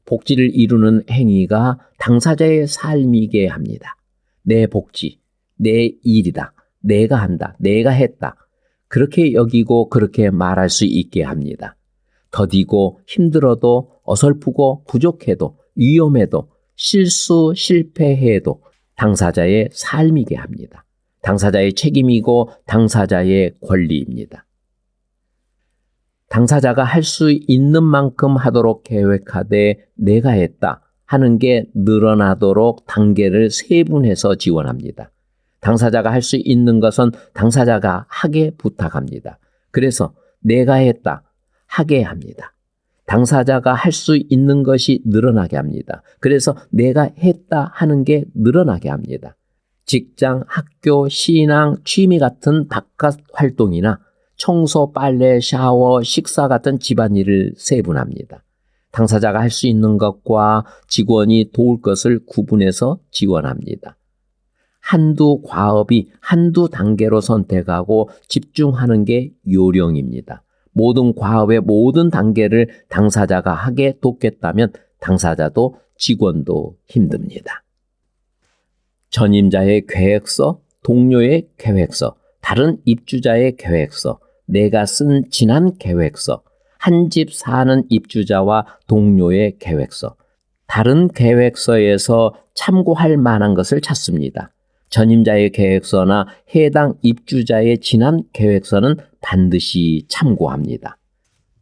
복지를 이루는 행위가 당사자의 삶이게 합니다. 내 복지, 내 일이다. 내가 한다. 내가 했다. 그렇게 여기고 그렇게 말할 수 있게 합니다. 더디고 힘들어도 어설프고 부족해도 위험해도 실수 실패해도 당사자의 삶이게 합니다. 당사자의 책임이고 당사자의 권리입니다. 당사자가 할 수 있는 만큼 하도록 계획하되 내가 했다 하는 게 늘어나도록 단계를 세분해서 지원합니다. 당사자가 할 수 있는 것은 당사자가 하게 부탁합니다. 그래서 내가 했다 하게 합니다. 당사자가 할 수 있는 것이 늘어나게 합니다. 그래서 내가 했다 하는 게 늘어나게 합니다. 직장, 학교, 신앙, 취미 같은 바깥 활동이나 청소, 빨래, 샤워, 식사 같은 집안일을 세분합니다. 당사자가 할 수 있는 것과 직원이 도울 것을 구분해서 지원합니다. 한두 과업이 한두 단계로 선택하고 집중하는 게 요령입니다. 모든 과업의 모든 단계를 당사자가 하게 돕겠다면 당사자도 직원도 힘듭니다. 전임자의 계획서, 동료의 계획서, 다른 입주자의 계획서, 내가 쓴 지난 계획서, 한 집 사는 입주자와 동료의 계획서, 다른 계획서에서 참고할 만한 것을 찾습니다. 전임자의 계획서나 해당 입주자의 지난 계획서는 반드시 참고합니다.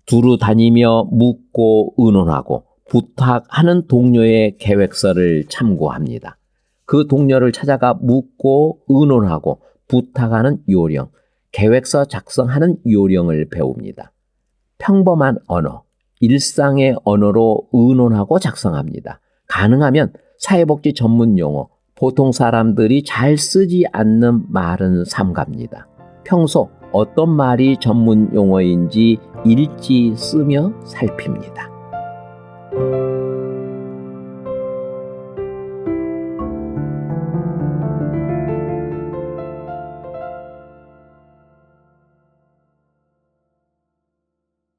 두루 다니며 묻고 의논하고 부탁하는 동료의 계획서를 참고합니다. 그 동료를 찾아가 묻고 의논하고 부탁하는 요령, 계획서 작성하는 요령을 배웁니다. 평범한 언어, 일상의 언어로 의논하고 작성합니다. 가능하면 사회복지 전문 용어, 보통 사람들이 잘 쓰지 않는 말은 삼갑니다. 평소 어떤 말이 전문 용어인지 일지 쓰며 살핍니다.